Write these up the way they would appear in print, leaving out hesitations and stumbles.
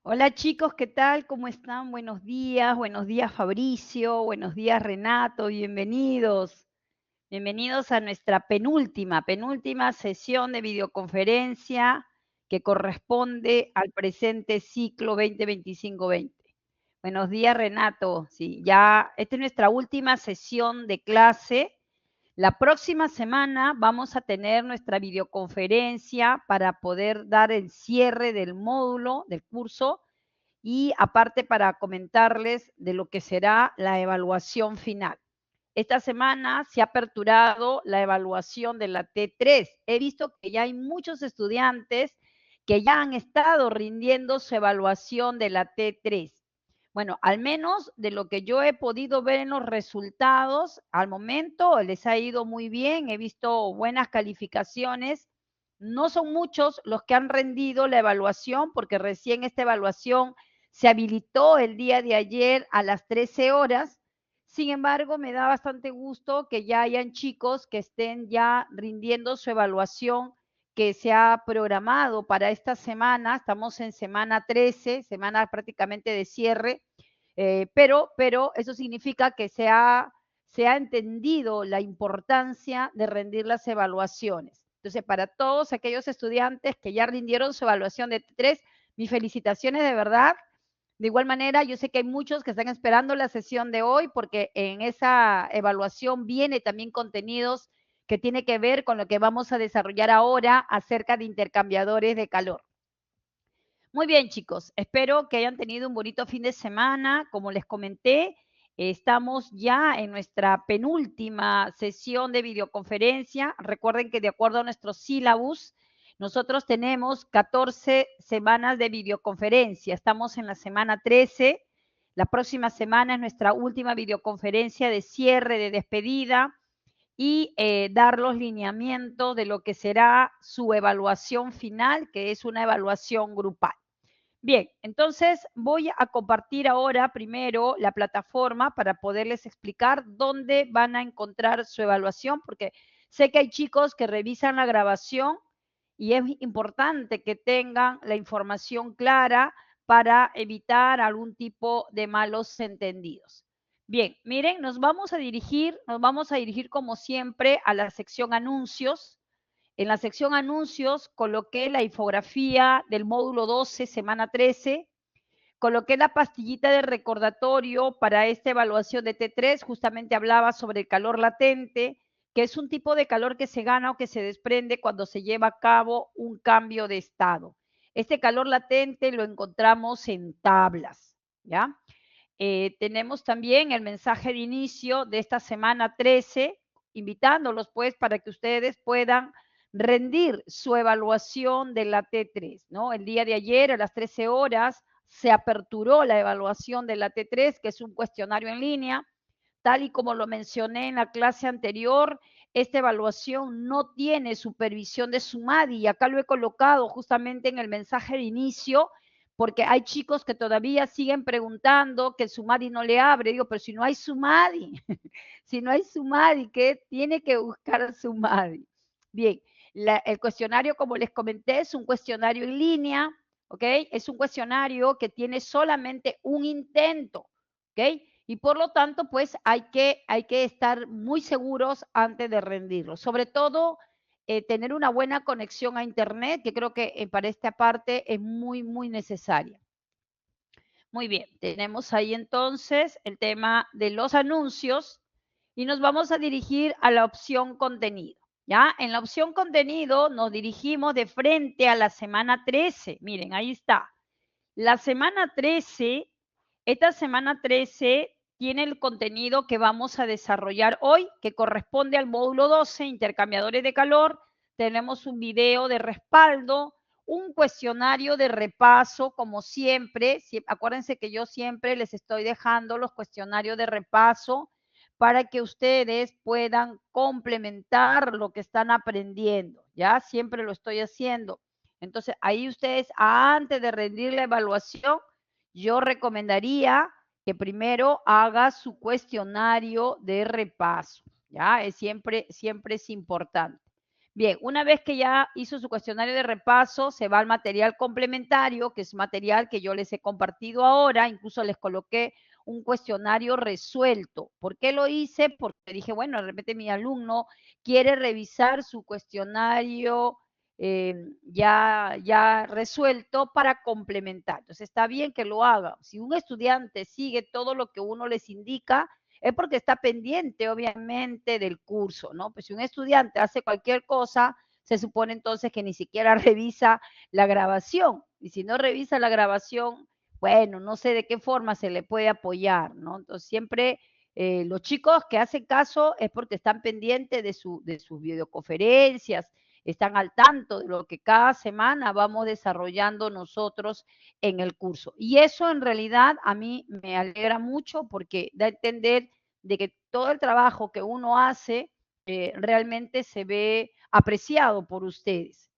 Hola chicos, ¿qué tal? ¿Cómo están? Buenos días Fabricio, buenos días Renato, bienvenidos. Bienvenidos a nuestra penúltima sesión de videoconferencia que corresponde al presente ciclo 2025-20. Buenos días Renato, sí, ya esta es nuestra última sesión de clase. La próxima semana vamos a tener nuestra videoconferencia para poder dar el cierre del módulo, del curso, y aparte para comentarles de lo que será la evaluación final. Esta semana se ha aperturado la evaluación de la T3. He visto que ya hay muchos estudiantes que ya han estado rindiendo su evaluación de la T3. Bueno, al menos de lo que yo he podido ver en los resultados, al momento les ha ido muy bien, he visto buenas calificaciones. No son muchos los que han rendido la evaluación, porque recién esta evaluación se habilitó el día de ayer a las 13 horas. Sin embargo, me da bastante gusto que ya hayan chicos que estén ya rindiendo su evaluación que se ha programado para esta semana. Estamos en semana 13, semana prácticamente de cierre, pero eso significa que se ha entendido la importancia de rendir las evaluaciones. Entonces, para todos aquellos estudiantes que ya rindieron su evaluación de T3, mis felicitaciones de verdad. De igual manera, yo sé que hay muchos que están esperando la sesión de hoy porque en esa evaluación viene también contenidos que tiene que ver con lo que vamos a desarrollar ahora acerca de intercambiadores de calor. Muy bien, chicos, espero que hayan tenido un bonito fin de semana. Como les comenté, estamos ya en nuestra penúltima sesión de videoconferencia. Recuerden que de acuerdo a nuestro sílabus, nosotros tenemos 14 semanas de videoconferencia. Estamos en la semana 13. La próxima semana es nuestra última videoconferencia de cierre, de despedida y dar los lineamientos de lo que será su evaluación final, que es una evaluación grupal. Bien, entonces voy a compartir ahora primero la plataforma para poderles explicar dónde van a encontrar su evaluación, porque sé que hay chicos que revisan la grabación y es importante que tengan la información clara para evitar algún tipo de malos entendidos. Bien, miren, nos vamos a dirigir como siempre a la sección anuncios. En la sección anuncios coloqué la infografía del módulo 12, semana 13. Coloqué la pastillita de recordatorio para esta evaluación de T3. Justamente hablaba sobre el calor latente, que es un tipo de calor que se gana o que se desprende cuando se lleva a cabo un cambio de estado. Este calor latente lo encontramos en tablas, ¿ya? Tenemos también el mensaje de inicio de esta semana 13, invitándolos pues para que ustedes puedan rendir su evaluación de la T3, ¿no? El día de ayer a las 13 horas se aperturó la evaluación de la T3, que es un cuestionario en línea. Tal y como lo mencioné en la clase anterior, esta evaluación no tiene supervisión de SUMADI y acá lo he colocado justamente en el mensaje de inicio porque hay chicos que todavía siguen preguntando que el SUMADI no le abre. Digo, pero si no hay SUMADI, si no hay SUMADI, ¿qué tiene que buscar SUMADI? Bien, el cuestionario, como les comenté, es un cuestionario en línea, ¿ok? Es un cuestionario que tiene solamente un intento, ¿ok? Y por lo tanto, pues hay que estar muy seguros antes de rendirlo. Sobre todo, tener una buena conexión a Internet, que creo que para esta parte es muy, muy necesaria. Muy bien, tenemos ahí entonces el tema de los anuncios y nos vamos a dirigir a la opción contenido. ¿Ya? En la opción contenido nos dirigimos de frente a la semana 13. Miren, ahí está. La semana 13, esta semana 13 tiene el contenido que vamos a desarrollar hoy, que corresponde al módulo 12, intercambiadores de calor. Tenemos un video de respaldo, un cuestionario de repaso, como siempre. Acuérdense que yo siempre les estoy dejando los cuestionarios de repaso para que ustedes puedan complementar lo que están aprendiendo. Ya siempre lo estoy haciendo. Entonces, ahí ustedes, antes de rendir la evaluación, yo recomendaría que primero haga su cuestionario de repaso, ¿ya? Siempre es importante. Bien, una vez que ya hizo su cuestionario de repaso, se va al material complementario, que es material que yo les he compartido ahora, incluso les coloqué un cuestionario resuelto. ¿Por qué lo hice? Porque dije, bueno, de repente mi alumno quiere revisar su cuestionario ya resuelto para complementar. Entonces está bien que lo haga. Si un estudiante sigue todo lo que uno les indica, es porque está pendiente, obviamente, del curso, ¿no? Pues si un estudiante hace cualquier cosa, se supone entonces que ni siquiera revisa la grabación. Y si no revisa la grabación, bueno, no sé de qué forma se le puede apoyar, ¿no? Entonces siempre los chicos que hacen caso es porque están pendientes de sus videoconferencias, están al tanto de lo que cada semana vamos desarrollando nosotros en el curso. Y eso en realidad a mí me alegra mucho porque da a entender de que todo el trabajo que uno hace realmente se ve apreciado por ustedes.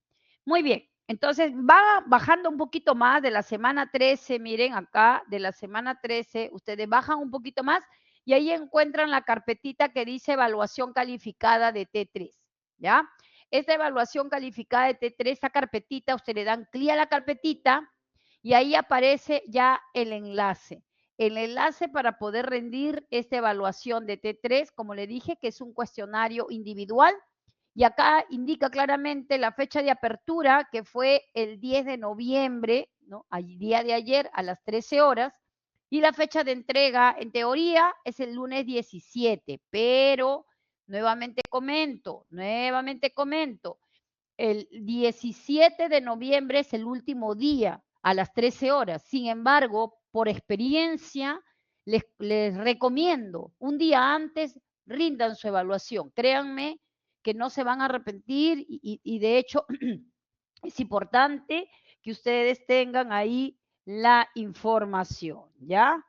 Muy bien, entonces va bajando un poquito más de la semana 13, miren acá, de la semana 13, ustedes bajan un poquito más y ahí encuentran la carpetita que dice evaluación calificada de T3, ¿ya? Esta evaluación calificada de T3, esta carpetita, ustedes le dan clic a la carpetita y ahí aparece ya el enlace. El enlace para poder rendir esta evaluación de T3, como le dije, que es un cuestionario individual. Y acá indica claramente la fecha de apertura, que fue el 10 de noviembre, ¿no? El día de ayer a las 13 horas. Y la fecha de entrega, en teoría, es el lunes 17, pero nuevamente comento, el 17 de noviembre es el último día a las 13 horas. Sin embargo, por experiencia, les recomiendo un día antes rindan su evaluación. Créanme que no se van a arrepentir y de hecho es importante que ustedes tengan ahí la información, ¿ya?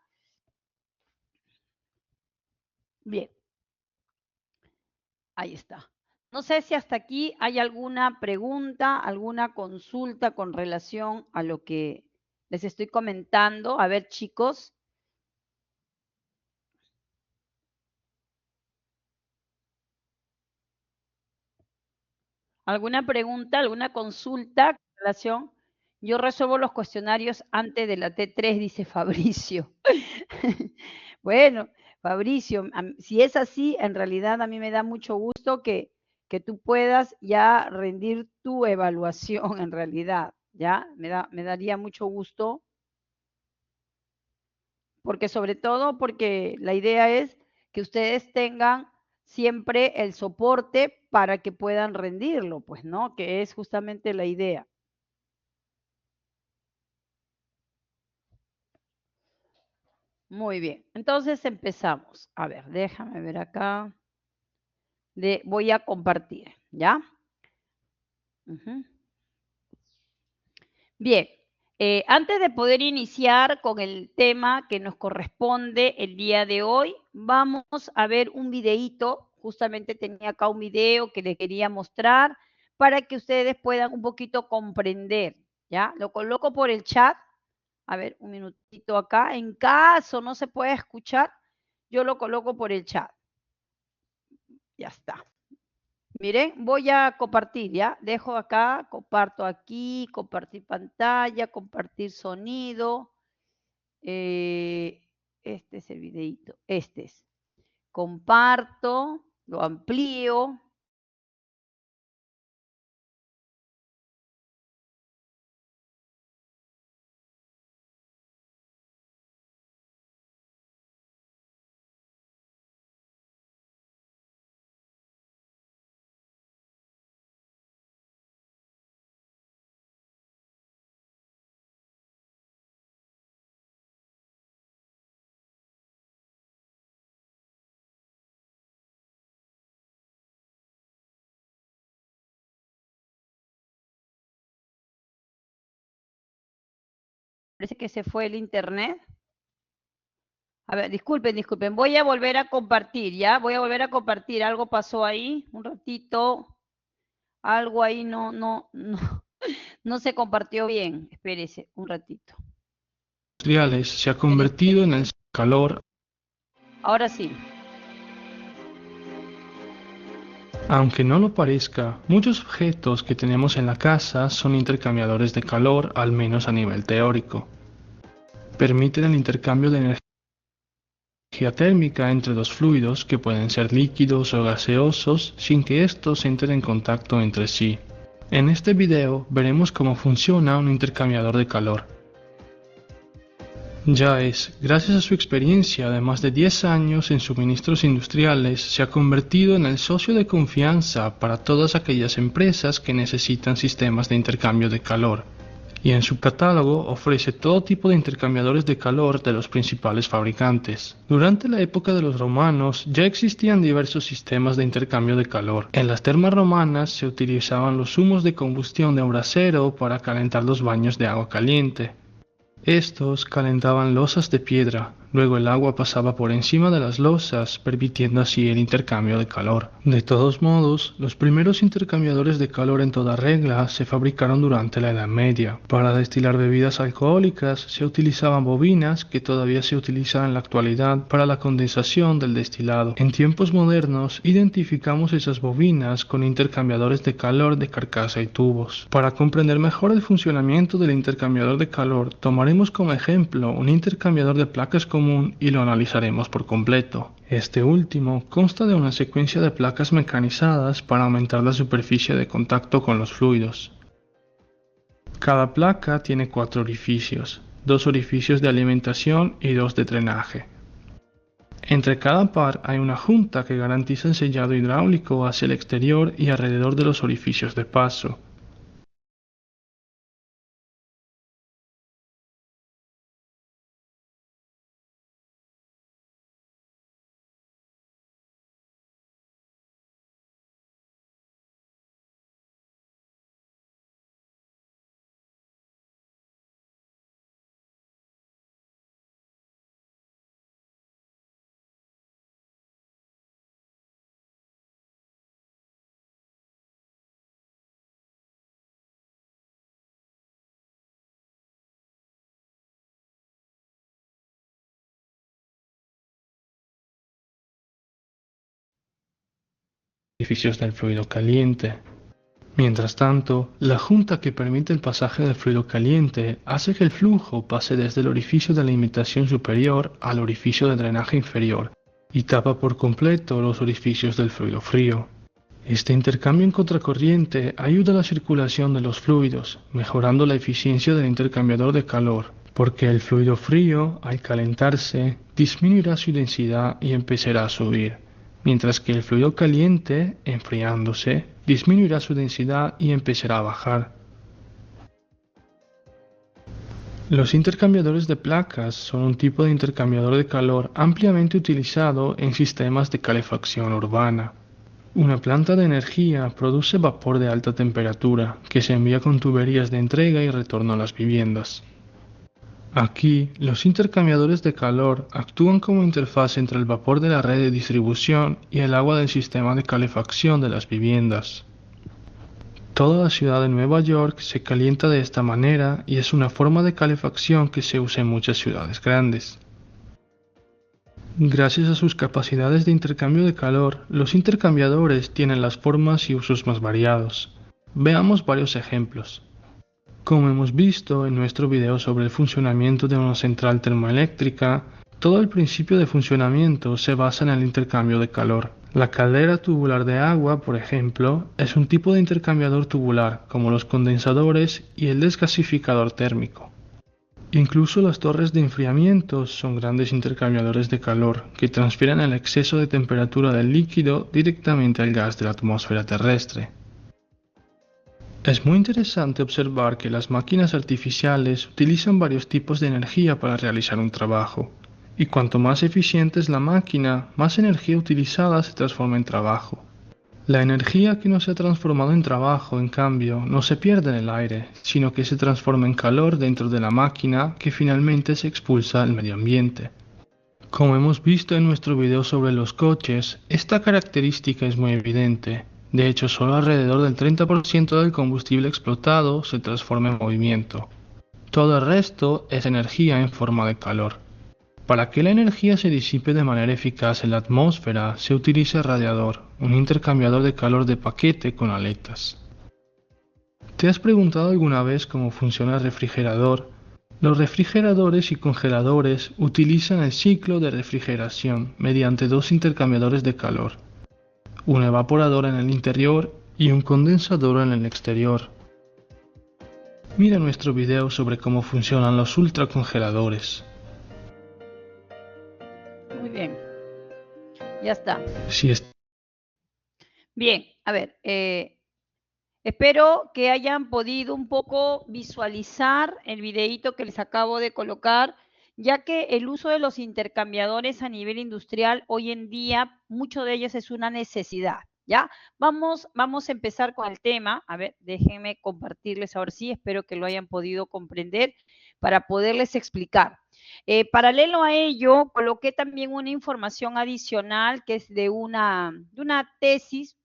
Bien, ahí está. No sé si hasta aquí hay alguna pregunta, alguna consulta con relación a lo que les estoy comentando. A ver, chicos. ¿Alguna pregunta, alguna consulta con relación? Yo resuelvo los cuestionarios antes de la T3, dice Fabricio. Bueno, Fabricio, si es así, en realidad a mí me da mucho gusto que tú puedas ya rendir tu evaluación en realidad, ¿ya? Me daría mucho gusto, porque sobre todo porque la idea es que ustedes tengan siempre el soporte para que puedan rendirlo, pues, ¿no? Que es justamente la idea. Muy bien, entonces empezamos. A ver, déjame ver acá. Voy a compartir, ¿ya? Bien, antes de poder iniciar con el tema que nos corresponde el día de hoy, vamos a ver un videíto. Justamente tenía acá un video que les quería mostrar para que ustedes puedan un poquito comprender, ¿ya? Lo coloco por el chat. A ver, un minutito acá. En caso no se pueda escuchar, yo lo coloco por el chat. Ya está. Miren, voy a compartir, ¿ya? Dejo acá, comparto aquí, compartir pantalla, compartir sonido. Este es el videito, este es. Comparto, lo amplío. Parece que se fue el internet. A ver, disculpen. Voy a volver a compartir, ¿ya? Voy a volver a compartir. Algo pasó ahí, un ratito. Algo ahí no se compartió bien. Espérese un ratito. Se ha convertido en el calor. Ahora sí. Aunque no lo parezca, muchos objetos que tenemos en la casa son intercambiadores de calor, al menos a nivel teórico. Permiten el intercambio de energía térmica entre dos fluidos que pueden ser líquidos o gaseosos sin que estos entren en contacto entre sí. En este video veremos cómo funciona un intercambiador de calor. Yaes, gracias a su experiencia de más de 10 años en suministros industriales, se ha convertido en el socio de confianza para todas aquellas empresas que necesitan sistemas de intercambio de calor, y en su catálogo ofrece todo tipo de intercambiadores de calor de los principales fabricantes. Durante la época de los romanos ya existían diversos sistemas de intercambio de calor. En las termas romanas se utilizaban los humos de combustión de un brasero para calentar los baños de agua caliente. Estos calentaban losas de piedra, luego el agua pasaba por encima de las losas, permitiendo así el intercambio de calor. De todos modos, los primeros intercambiadores de calor en toda regla se fabricaron durante la Edad Media. Para destilar bebidas alcohólicas se utilizaban bobinas que todavía se utilizan en la actualidad para la condensación del destilado. En tiempos modernos identificamos esas bobinas con intercambiadores de calor de carcasa y tubos. Para comprender mejor el funcionamiento del intercambiador de calor, tomaremos como ejemplo un intercambiador de placas común y lo analizaremos por completo. Este último consta de una secuencia de placas mecanizadas para aumentar la superficie de contacto con los fluidos. Cada placa tiene 4 orificios, 2 orificios de alimentación y 2 de drenaje. Entre cada par hay una junta que garantiza el sellado hidráulico hacia el exterior y alrededor de los orificios de paso. Orificios del fluido caliente. Mientras tanto, la junta que permite el pasaje del fluido caliente hace que el flujo pase desde el orificio de alimentación superior al orificio de drenaje inferior y tapa por completo los orificios del fluido frío. Este intercambio en contracorriente ayuda a la circulación de los fluidos, mejorando la eficiencia del intercambiador de calor, porque el fluido frío, al calentarse, disminuirá su densidad y empezará a subir, mientras que el fluido caliente, enfriándose, disminuirá su densidad y empezará a bajar. Los intercambiadores de placas son un tipo de intercambiador de calor ampliamente utilizado en sistemas de calefacción urbana. Una planta de energía produce vapor de alta temperatura que se envía con tuberías de entrega y retorno a las viviendas. Aquí, los intercambiadores de calor actúan como interfaz entre el vapor de la red de distribución y el agua del sistema de calefacción de las viviendas. Toda la ciudad de Nueva York se calienta de esta manera y es una forma de calefacción que se usa en muchas ciudades grandes. Gracias a sus capacidades de intercambio de calor, los intercambiadores tienen las formas y usos más variados. Veamos varios ejemplos. Como hemos visto en nuestro video sobre el funcionamiento de una central termoeléctrica, todo el principio de funcionamiento se basa en el intercambio de calor. La caldera tubular de agua, por ejemplo, es un tipo de intercambiador tubular, como los condensadores y el desgasificador térmico. Incluso las torres de enfriamiento son grandes intercambiadores de calor, que transfieren el exceso de temperatura del líquido directamente al gas de la atmósfera terrestre. Es muy interesante observar que las máquinas artificiales utilizan varios tipos de energía para realizar un trabajo, y cuanto más eficiente es la máquina, más energía utilizada se transforma en trabajo. La energía que no se ha transformado en trabajo, en cambio, no se pierde en el aire, sino que se transforma en calor dentro de la máquina que finalmente se expulsa al medio ambiente. Como hemos visto en nuestro video sobre los coches, esta característica es muy evidente. De hecho, solo alrededor del 30% del combustible explotado se transforma en movimiento. Todo el resto es energía en forma de calor. Para que la energía se disipe de manera eficaz en la atmósfera, se utiliza el radiador, un intercambiador de calor de paquete con aletas. ¿Te has preguntado alguna vez cómo funciona el refrigerador? Los refrigeradores y congeladores utilizan el ciclo de refrigeración mediante dos intercambiadores de calor, un evaporador en el interior y un condensador en el exterior. Mira nuestro video sobre cómo funcionan los ultracongeladores. Muy bien. Ya está. Si Bien, a ver, espero que hayan podido un poco visualizar el videíto que les acabo de colocar, ya que el uso de los intercambiadores a nivel industrial hoy en día, mucho de ellos es una necesidad, ¿ya? Vamos a empezar con el tema. A ver, déjenme compartirles ahora sí, espero que lo hayan podido comprender para poderles explicar. Paralelo a ello, coloqué también una información adicional que es de una tesis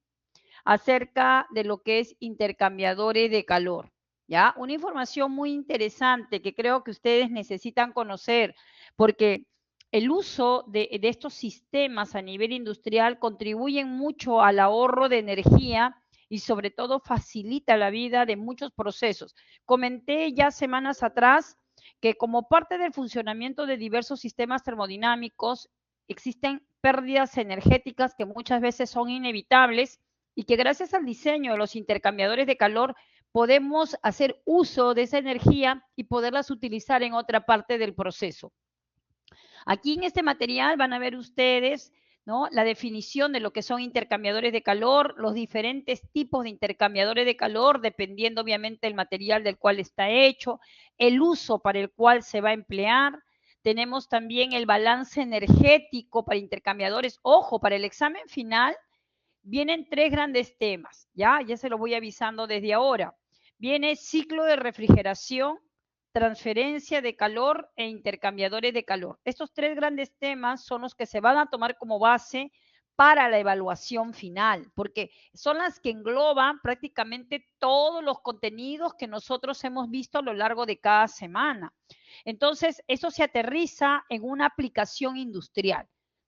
acerca de lo que es intercambiadores de calor. ¿Ya? Una información muy interesante que creo que ustedes necesitan conocer, porque el uso de estos sistemas a nivel industrial contribuyen mucho al ahorro de energía y sobre todo facilita la vida de muchos procesos. Comenté ya semanas atrás que como parte del funcionamiento de diversos sistemas termodinámicos existen pérdidas energéticas que muchas veces son inevitables y que gracias al diseño de los intercambiadores de calor podemos hacer uso de esa energía y poderlas utilizar en otra parte del proceso. Aquí en este material van a ver ustedes, ¿no?, la definición de lo que son intercambiadores de calor, los diferentes tipos de intercambiadores de calor, dependiendo obviamente del material del cual está hecho, el uso para el cual se va a emplear. Tenemos también el balance energético para intercambiadores. Ojo, para el examen final vienen tres grandes temas, ya se lo voy avisando desde ahora. Viene ciclo de refrigeración, transferencia de calor e intercambiadores de calor. Estos tres grandes temas son los que se van a tomar como base para la evaluación final, porque son las que engloban prácticamente todos los contenidos que nosotros hemos visto a lo largo de cada semana. Entonces, eso se aterriza en una aplicación industrial,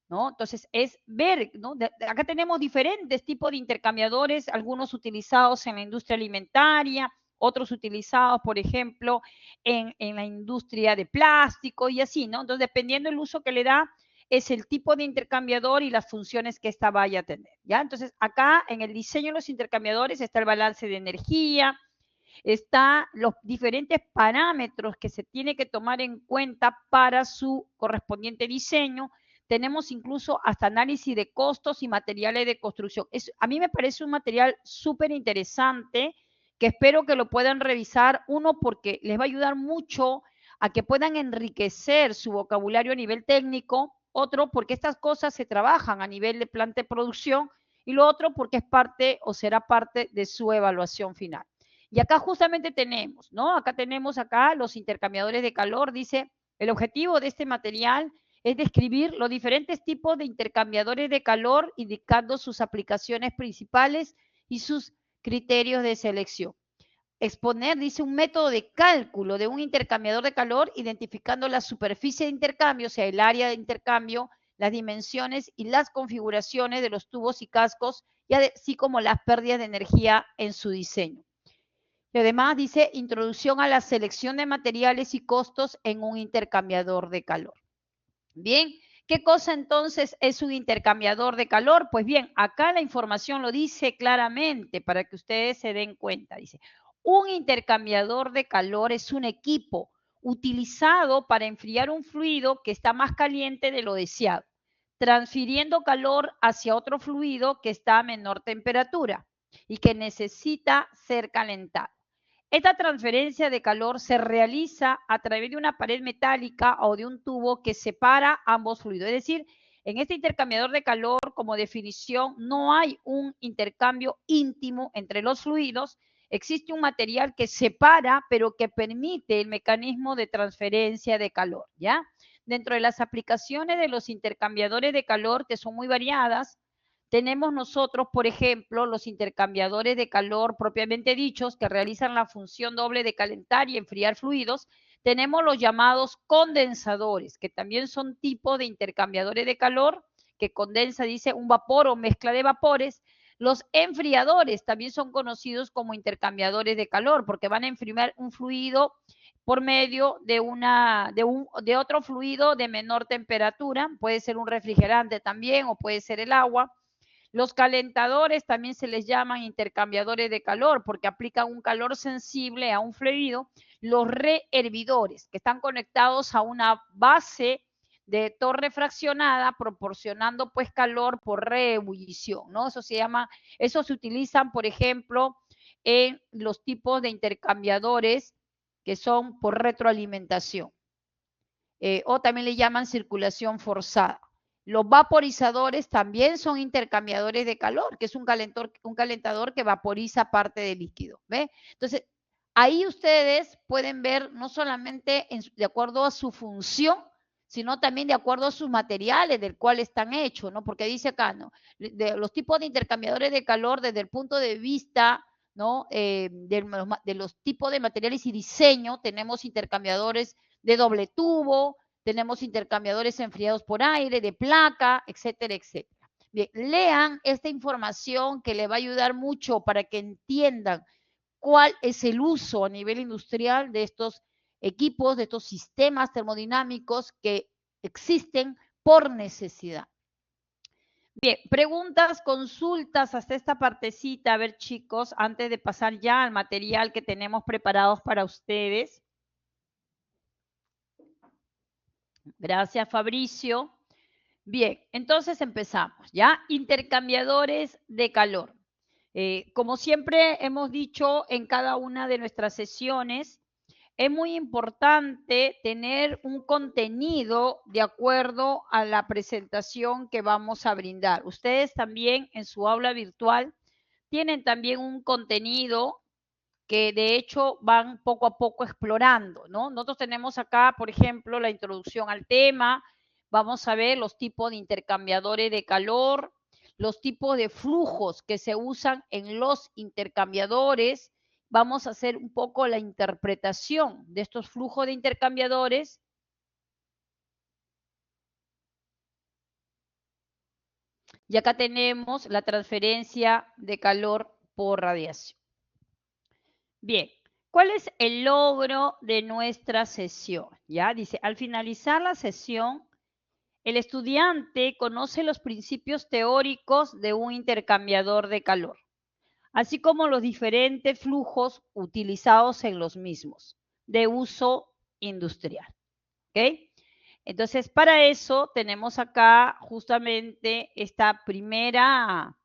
¿no? Entonces, es ver, ¿no? Acá tenemos diferentes tipos de intercambiadores, algunos utilizados en la industria alimentaria, otros utilizados, por ejemplo, en la industria de plástico y así, ¿no? Entonces, dependiendo del uso que le da, es el tipo de intercambiador y las funciones que ésta vaya a tener, ¿ya? Entonces, acá en el diseño de los intercambiadores está el balance de energía, está los diferentes parámetros que se tiene que tomar en cuenta para su correspondiente diseño. Tenemos incluso hasta análisis de costos y materiales de construcción. A mí me parece un material súper interesante que espero que lo puedan revisar. Uno, porque les va a ayudar mucho a que puedan enriquecer su vocabulario a nivel técnico. Otro, porque estas cosas se trabajan a nivel de planta de producción. Y lo otro, porque es parte o será parte de su evaluación final. Y acá justamente tenemos, ¿no? Acá tenemos los intercambiadores de calor. Dice, el objetivo de este material es describir los diferentes tipos de intercambiadores de calor, indicando sus aplicaciones principales y sus criterios de selección. Exponer, dice, un método de cálculo de un intercambiador de calor, identificando la superficie de intercambio, o sea, el área de intercambio, las dimensiones y las configuraciones de los tubos y cascos, y así como las pérdidas de energía en su diseño. Y además dice introducción a la selección de materiales y costos en un intercambiador de calor. Bien, ¿qué cosa entonces es un intercambiador de calor? Pues bien, acá la información lo dice claramente para que ustedes se den cuenta. Dice, un intercambiador de calor es un equipo utilizado para enfriar un fluido que está más caliente de lo deseado, transfiriendo calor hacia otro fluido que está a menor temperatura y que necesita ser calentado. Esta transferencia de calor se realiza a través de una pared metálica o de un tubo que separa ambos fluidos. Es decir, en este intercambiador de calor, como definición, no hay un intercambio íntimo entre los fluidos. Existe un material que separa, pero que permite el mecanismo de transferencia de calor, ¿ya? Dentro de las aplicaciones de los intercambiadores de calor, que son muy variadas, tenemos nosotros, por ejemplo, los intercambiadores de calor propiamente dichos, que realizan la función doble de calentar y enfriar fluidos. Tenemos los llamados condensadores, que también son tipos de intercambiadores de calor, que condensa, dice, un vapor o mezcla de vapores. Los enfriadores también son conocidos como intercambiadores de calor, porque van a enfriar un fluido por medio de otro fluido de menor temperatura, puede ser un refrigerante también o puede ser el agua. Los calentadores también se les llaman intercambiadores de calor porque aplican un calor sensible a un fluido. Los rehervidores, que están conectados a una base de torre fraccionada, proporcionando pues calor por reebullición, ¿no? Eso se utilizan, por ejemplo, en los tipos de intercambiadores que son por retroalimentación, o también le llaman circulación forzada. Los vaporizadores también son intercambiadores de calor, que es un calentador que vaporiza parte del líquido, ¿ve? Entonces, ahí ustedes pueden ver no solamente de acuerdo a su función, sino también de acuerdo a sus materiales del cual están hechos, ¿no? Porque dice acá, ¿no? De los tipos de intercambiadores de calor desde el punto de vista, ¿no? De los tipos de materiales y diseño, tenemos intercambiadores de doble tubo, tenemos intercambiadores enfriados por aire, de placa, etcétera, etcétera. Bien, lean esta información que le va a ayudar mucho para que entiendan cuál es el uso a nivel industrial de estos equipos, de estos sistemas termodinámicos que existen por necesidad. Bien, preguntas, consultas hasta esta partecita. A ver, chicos, antes de pasar ya al material que tenemos preparados para ustedes. Gracias, Fabricio. Bien, entonces empezamos, ¿ya? Intercambiadores de calor. Como siempre hemos dicho en cada una de nuestras sesiones, es muy importante tener un contenido de acuerdo a la presentación que vamos a brindar. Ustedes también en su aula virtual tienen también un contenido que de hecho van poco a poco explorando, ¿no? Nosotros tenemos acá, por ejemplo, la introducción al tema, vamos a ver los tipos de intercambiadores de calor, los tipos de flujos que se usan en los intercambiadores, vamos a hacer un poco la interpretación de estos flujos de intercambiadores. Y acá tenemos la transferencia de calor por radiación. Bien, ¿cuál es el logro de nuestra sesión? Ya dice, al finalizar la sesión, el estudiante conoce los principios teóricos de un intercambiador de calor, así como los diferentes flujos utilizados en los mismos, de uso industrial. ¿Ok? Entonces, para eso tenemos acá justamente esta primera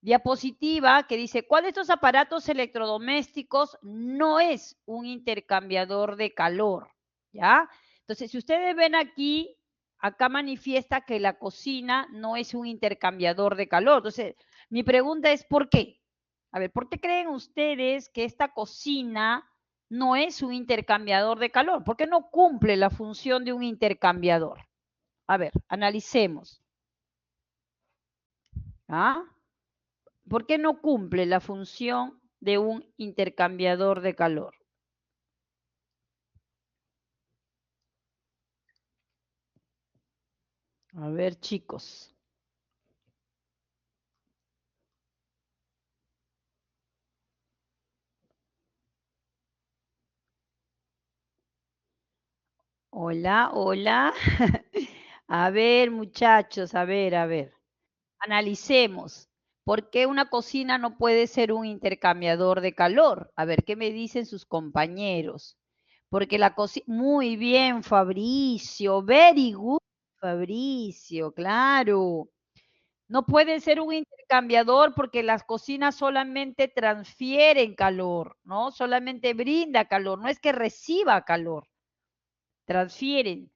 diapositiva que dice, ¿cuál de estos aparatos electrodomésticos no es un intercambiador de calor? ¿Ya? Entonces, si ustedes ven aquí, acá manifiesta que la cocina no es un intercambiador de calor. Entonces, mi pregunta es, ¿por qué? A ver, ¿por qué creen ustedes que esta cocina no es un intercambiador de calor? ¿Por qué no cumple la función de un intercambiador? A ver, analicemos. ¿Ah? ¿Por qué no cumple la función de un intercambiador de calor? A ver, chicos. Hola, hola. A ver, muchachos, a ver. Analicemos. ¿Por qué una cocina no puede ser un intercambiador de calor? A ver, ¿qué me dicen sus compañeros? Porque la cocina... Muy bien, Fabricio. Very good, Fabricio, claro. No puede ser un intercambiador porque las cocinas solamente transfieren calor, ¿no? Solamente brinda calor, no es que reciba calor, transfieren,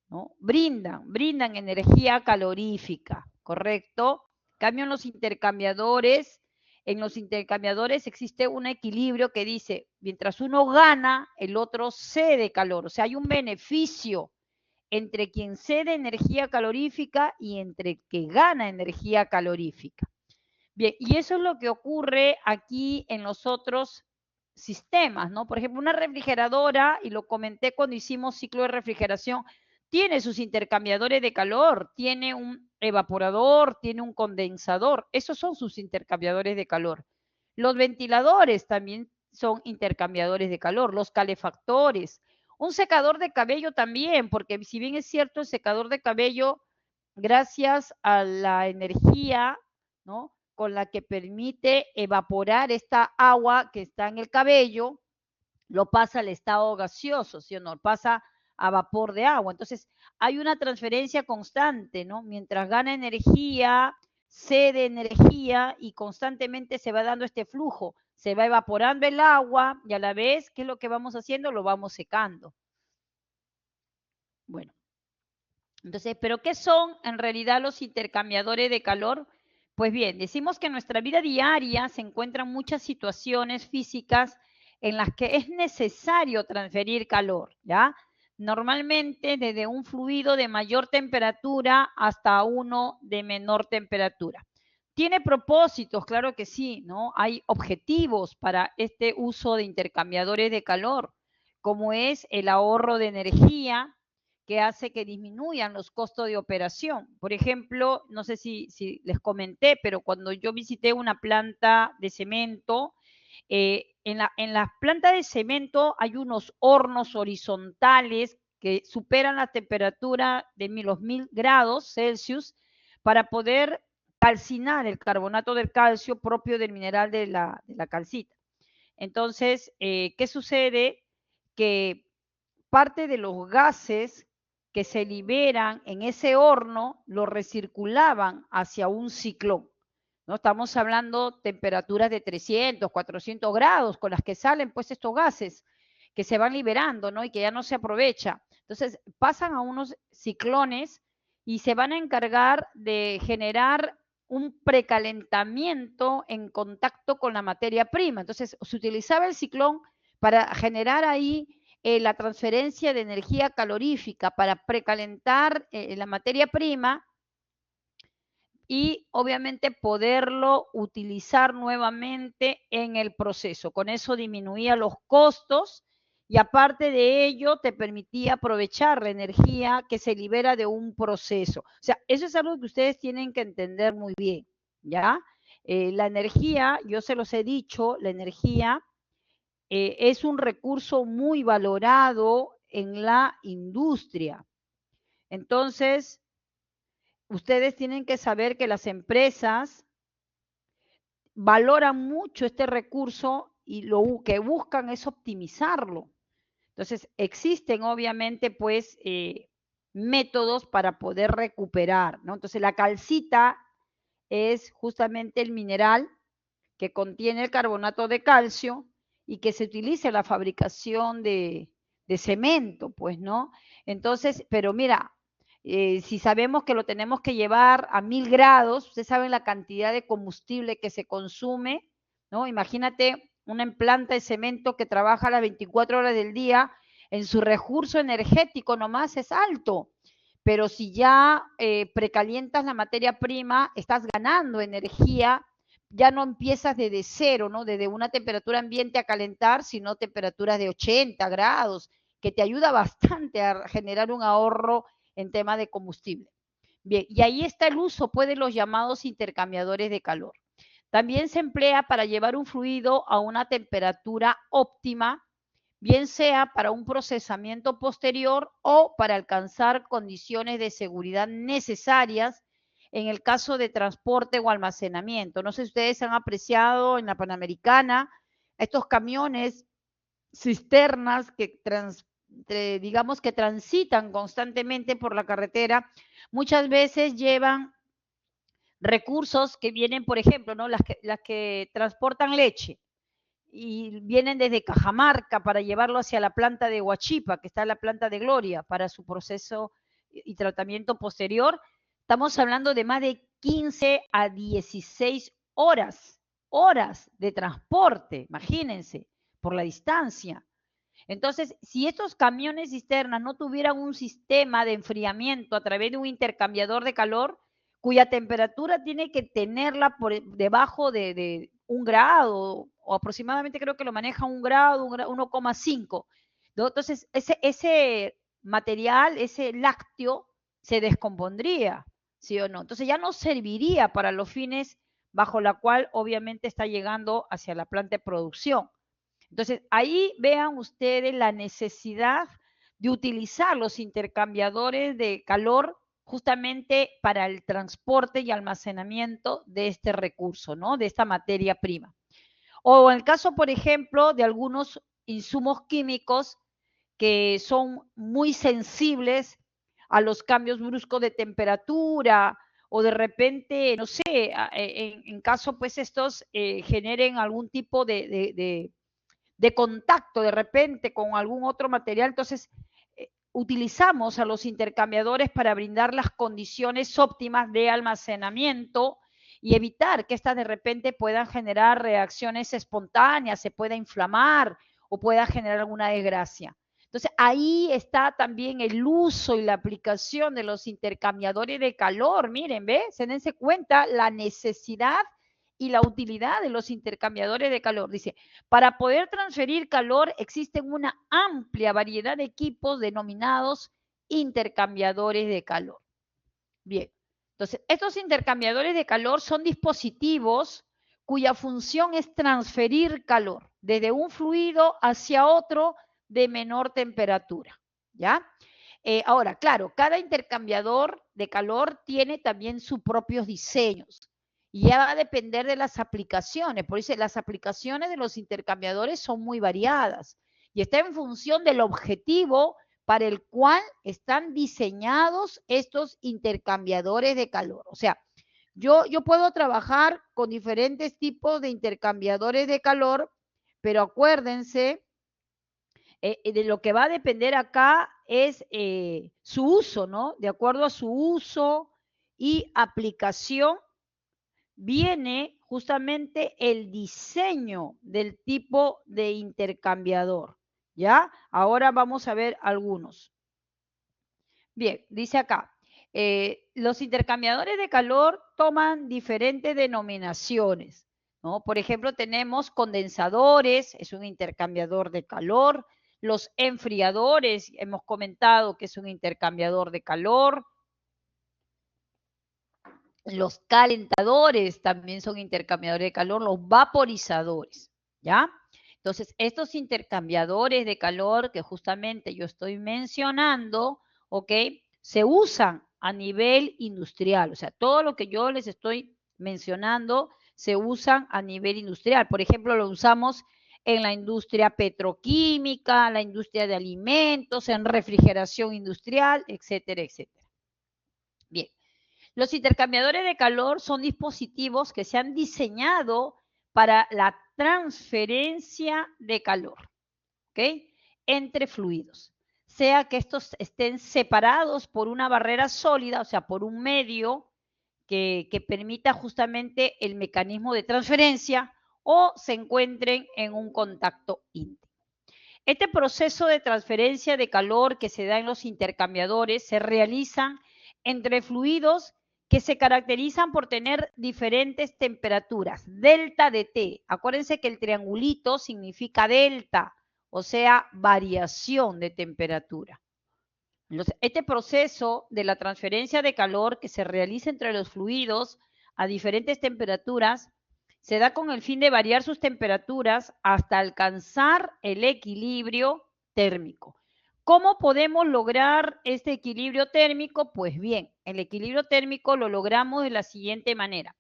¿no? Brindan energía calorífica, ¿correcto? Cambio en los intercambiadores existe un equilibrio que dice, mientras uno gana, el otro cede calor, o sea, hay un beneficio entre quien cede energía calorífica y entre que gana energía calorífica. Bien, y eso es lo que ocurre aquí en los otros sistemas, ¿no? Por ejemplo, una refrigeradora, y lo comenté cuando hicimos ciclo de refrigeración, tiene sus intercambiadores de calor, tiene un evaporador, tiene un condensador, esos son sus intercambiadores de calor. Los ventiladores también son intercambiadores de calor, los calefactores, un secador de cabello también, porque si bien es cierto, el secador de cabello, gracias a la energía, ¿no?, con la que permite evaporar esta agua que está en el cabello, lo pasa al estado gaseoso, ¿sí o no? Pasa a vapor de agua. Entonces, hay una transferencia constante, ¿no? Mientras gana energía, cede energía y constantemente se va dando este flujo. Se va evaporando el agua y a la vez, ¿qué es lo que vamos haciendo? Lo vamos secando. Bueno, entonces, ¿pero qué son en realidad los intercambiadores de calor? Pues bien, decimos que en nuestra vida diaria se encuentran muchas situaciones físicas en las que es necesario transferir calor, ¿ya? Normalmente desde un fluido de mayor temperatura hasta uno de menor temperatura. ¿Tiene propósitos? Claro que sí, ¿no? Hay objetivos para este uso de intercambiadores de calor, como es el ahorro de energía, que hace que disminuyan los costos de operación. Por ejemplo, no sé si les comenté, pero cuando yo visité una planta de cemento, en la planta de cemento hay unos hornos horizontales que superan la temperatura de los 1000 grados Celsius para poder calcinar el carbonato del calcio propio del mineral de la calcita. Entonces, ¿qué sucede? Que parte de los gases que se liberan en ese horno lo recirculaban hacia un ciclón, ¿no? Estamos hablando temperaturas de 300, 400 grados con las que salen pues estos gases que se van liberando, ¿no? Y que ya no se aprovecha. Entonces pasan a unos ciclones y se van a encargar de generar un precalentamiento en contacto con la materia prima. Entonces se utilizaba el ciclón para generar ahí la transferencia de energía calorífica para precalentar la materia prima y obviamente poderlo utilizar nuevamente en el proceso. Con eso disminuía los costos y aparte de ello te permitía aprovechar la energía que se libera de un proceso. O sea, eso es algo que ustedes tienen que entender muy bien, ¿ya? La energía, yo se los he dicho, la energía es un recurso muy valorado en la industria. Entonces, ustedes tienen que saber que las empresas valoran mucho este recurso y lo que buscan es optimizarlo. Entonces, existen obviamente pues métodos para poder recuperar, ¿no? Entonces, la calcita es justamente el mineral que contiene el carbonato de calcio y que se utiliza en la fabricación de cemento, pues, ¿no? Entonces, pero mira, si sabemos que lo tenemos que llevar a 1000 grados, ustedes saben la cantidad de combustible que se consume, ¿no? Imagínate una planta de cemento que trabaja las 24 horas del día, en su recurso energético nomás es alto, pero si ya precalientas la materia prima, estás ganando energía, ya no empiezas desde cero, ¿no? Desde una temperatura ambiente a calentar, sino temperaturas de 80 grados, que te ayuda bastante a generar un ahorro en tema de combustible. Bien, y ahí está el uso, pues, de los llamados intercambiadores de calor. También se emplea para llevar un fluido a una temperatura óptima, bien sea para un procesamiento posterior o para alcanzar condiciones de seguridad necesarias en el caso de transporte o almacenamiento. No sé si ustedes han apreciado en la Panamericana estos camiones cisternas que digamos que transitan constantemente por la carretera, muchas veces llevan recursos que vienen, por ejemplo, ¿no? Las que transportan leche y vienen desde Cajamarca para llevarlo hacia la planta de Huachipa, que está en la planta de Gloria, para su proceso y tratamiento posterior. Estamos hablando de más de 15 a 16 horas de transporte, imagínense, por la distancia. Entonces, si estos camiones cisternas no tuvieran un sistema de enfriamiento a través de un intercambiador de calor, cuya temperatura tiene que tenerla por debajo de 1 grado o aproximadamente creo que lo maneja 1 grado, 1,5. Entonces, ese material, ese lácteo, se descompondría, ¿sí o no? Entonces ya no serviría para los fines bajo la cual obviamente está llegando hacia la planta de producción. Entonces, ahí vean ustedes la necesidad de utilizar los intercambiadores de calor justamente para el transporte y almacenamiento de este recurso, ¿no? De esta materia prima. O en el caso, por ejemplo, de algunos insumos químicos que son muy sensibles a los cambios bruscos de temperatura o de repente, no sé, en caso pues estos generen algún tipo de contacto de repente con algún otro material, entonces utilizamos a los intercambiadores para brindar las condiciones óptimas de almacenamiento y evitar que estas de repente puedan generar reacciones espontáneas, se pueda inflamar o pueda generar alguna desgracia. Entonces, ahí está también el uso y la aplicación de los intercambiadores de calor. Miren, ¿ve? Se dense cuenta la necesidad y la utilidad de los intercambiadores de calor. Dice, para poder transferir calor existen una amplia variedad de equipos denominados intercambiadores de calor. Bien, entonces estos intercambiadores de calor son dispositivos cuya función es transferir calor desde un fluido hacia otro de menor temperatura. ¿Ya? Ahora, claro, cada intercambiador de calor tiene también sus propios diseños y ya va a depender de las aplicaciones. Por eso las aplicaciones de los intercambiadores son muy variadas y está en función del objetivo para el cual están diseñados estos intercambiadores de calor. O sea, yo puedo trabajar con diferentes tipos de intercambiadores de calor, pero acuérdense de lo que va a depender acá es su uso, ¿no? De acuerdo a su uso y aplicación, viene justamente el diseño del tipo de intercambiador, ¿ya? Ahora vamos a ver algunos. Bien, dice acá, los intercambiadores de calor toman diferentes denominaciones, ¿no? Por ejemplo, tenemos condensadores, es un intercambiador de calor. Los enfriadores, hemos comentado que es un intercambiador de calor. Los calentadores también son intercambiadores de calor. Los vaporizadores, ¿ya? Entonces, estos intercambiadores de calor que justamente yo estoy mencionando, ¿ok? Se usan a nivel industrial. O sea, todo lo que yo les estoy mencionando se usan a nivel industrial. Por ejemplo, lo usamos en la industria petroquímica, la industria de alimentos, en refrigeración industrial, etcétera, etcétera. Bien. Los intercambiadores de calor son dispositivos que se han diseñado para la transferencia de calor, ¿ok? Entre fluidos, sea que estos estén separados por una barrera sólida, o sea, por un medio que permita justamente el mecanismo de transferencia o se encuentren en un contacto íntimo. Este proceso de transferencia de calor que se da en los intercambiadores se realiza entre fluidos que se caracterizan por tener diferentes temperaturas, delta de T. Acuérdense que el triangulito significa delta, o sea, variación de temperatura. Este proceso de la transferencia de calor que se realiza entre los fluidos a diferentes temperaturas se da con el fin de variar sus temperaturas hasta alcanzar el equilibrio térmico. ¿Cómo podemos lograr este equilibrio térmico? Pues bien, el equilibrio térmico lo logramos de la siguiente manera.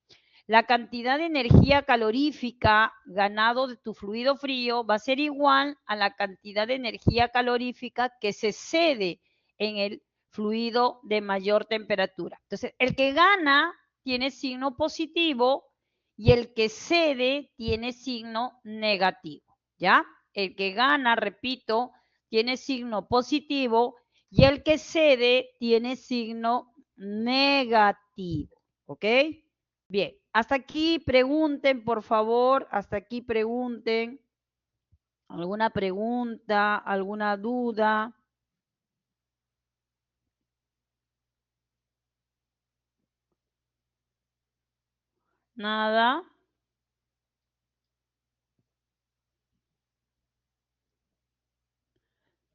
La cantidad de energía calorífica ganado de tu fluido frío va a ser igual a la cantidad de energía calorífica que se cede en el fluido de mayor temperatura. Entonces, el que gana tiene signo positivo y el que cede tiene signo negativo, ¿ya? El que gana, repito, tiene signo positivo y el que cede tiene signo negativo, ¿ok? Bien, hasta aquí pregunten, por favor, hasta aquí pregunten. ¿Alguna pregunta, alguna duda? Nada.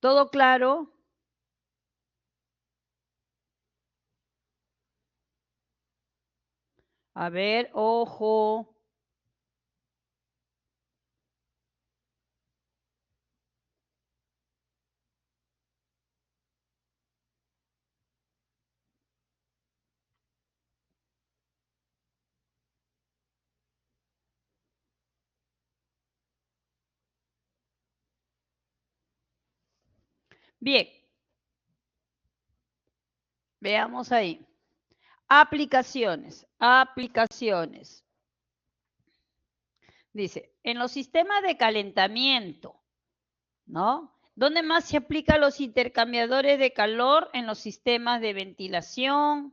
¿Todo claro? A ver, ojo. Bien, veamos ahí. Aplicaciones, aplicaciones. Dice, en los sistemas de calentamiento, ¿no? ¿Dónde más se aplican los intercambiadores de calor? En los sistemas de ventilación,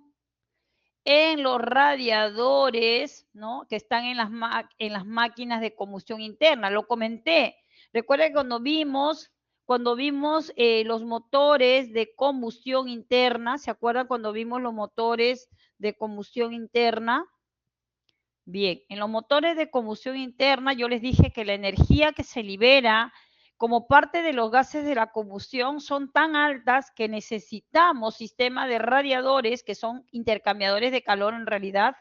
en los radiadores, ¿no? Que están en las máquinas de combustión interna. Lo comenté. Recuerden cuando vimos los motores de combustión interna, ¿se acuerdan cuando vimos los motores de combustión interna? Bien, en los motores de combustión interna yo les dije que la energía que se libera como parte de los gases de la combustión son tan altas que necesitamos sistemas de radiadores, que son intercambiadores de calor en realidad,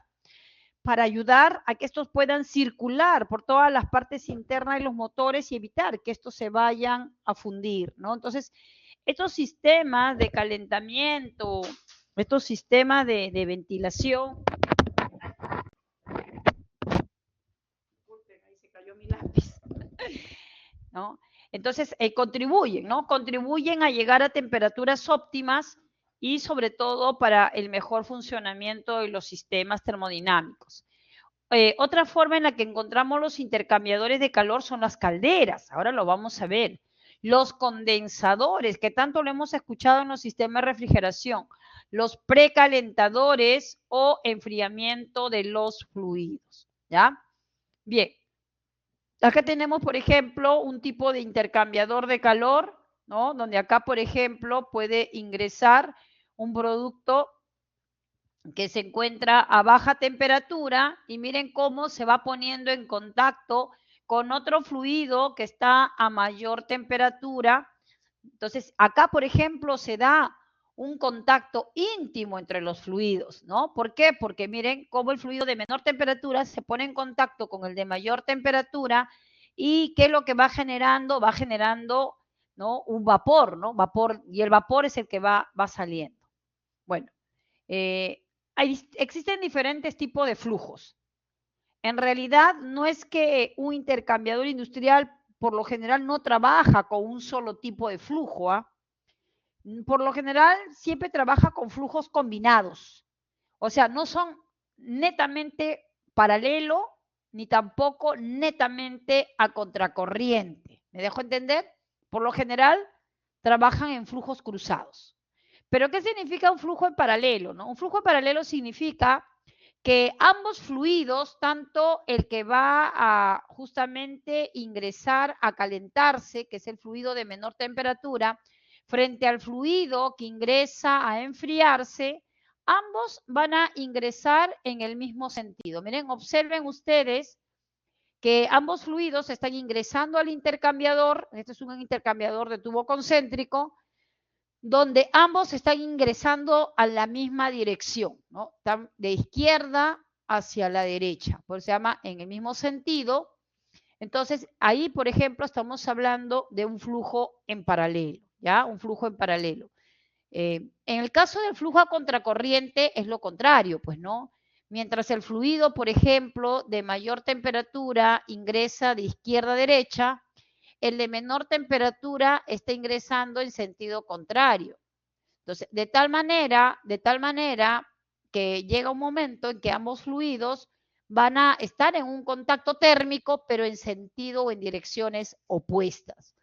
para ayudar a que estos puedan circular por todas las partes internas de los motores y evitar que estos se vayan a fundir, ¿no? Entonces, estos sistemas de calentamiento, estos sistemas de ventilación, ahí se cayó mi lápiz, ¿no? Entonces, contribuyen, ¿no? Contribuyen a llegar a temperaturas óptimas y sobre todo para el mejor funcionamiento de los sistemas termodinámicos. Otra forma en la que encontramos los intercambiadores de calor son las calderas. Ahora lo vamos a ver. Los condensadores, que tanto lo hemos escuchado en los sistemas de refrigeración. Los precalentadores o enfriamiento de los fluidos. ¿Ya? Bien. Acá tenemos, por ejemplo, un tipo de intercambiador de calor, ¿no? Donde acá, por ejemplo, puede ingresar un producto que se encuentra a baja temperatura y miren cómo se va poniendo en contacto con otro fluido que está a mayor temperatura. Entonces, acá, por ejemplo, se da un contacto íntimo entre los fluidos, ¿no? ¿Por qué? Porque miren cómo el fluido de menor temperatura se pone en contacto con el de mayor temperatura y qué es lo que va generando, ¿no? Un vapor, ¿no? Vapor, y el vapor es el que va saliendo. Bueno, existen diferentes tipos de flujos. En realidad, no es que un intercambiador industrial por lo general no trabaja con un solo tipo de flujo. Por lo general, siempre trabaja con flujos combinados. O sea, no son netamente paralelo ni tampoco netamente a contracorriente. ¿Me dejo entender? Por lo general, trabajan en flujos cruzados. ¿Pero qué significa un flujo en paralelo? ¿No? Un flujo en paralelo significa que ambos fluidos, tanto el que va a justamente ingresar a calentarse, que es el fluido de menor temperatura, frente al fluido que ingresa a enfriarse, ambos van a ingresar en el mismo sentido. Miren, observen ustedes que ambos fluidos están ingresando al intercambiador, este es un intercambiador de tubo concéntrico, donde ambos están ingresando a la misma dirección, ¿no? Están de izquierda hacia la derecha, por eso se llama en el mismo sentido. Entonces, ahí, por ejemplo, estamos hablando de un flujo en paralelo, ¿ya? Un flujo en paralelo. En el caso del flujo a contracorriente es lo contrario, pues, ¿no? Mientras el fluido, por ejemplo, de mayor temperatura ingresa de izquierda a derecha, el de menor temperatura está ingresando en sentido contrario. Entonces, de tal manera que llega un momento en que ambos fluidos van a estar en un contacto térmico, pero en sentido o en direcciones opuestas.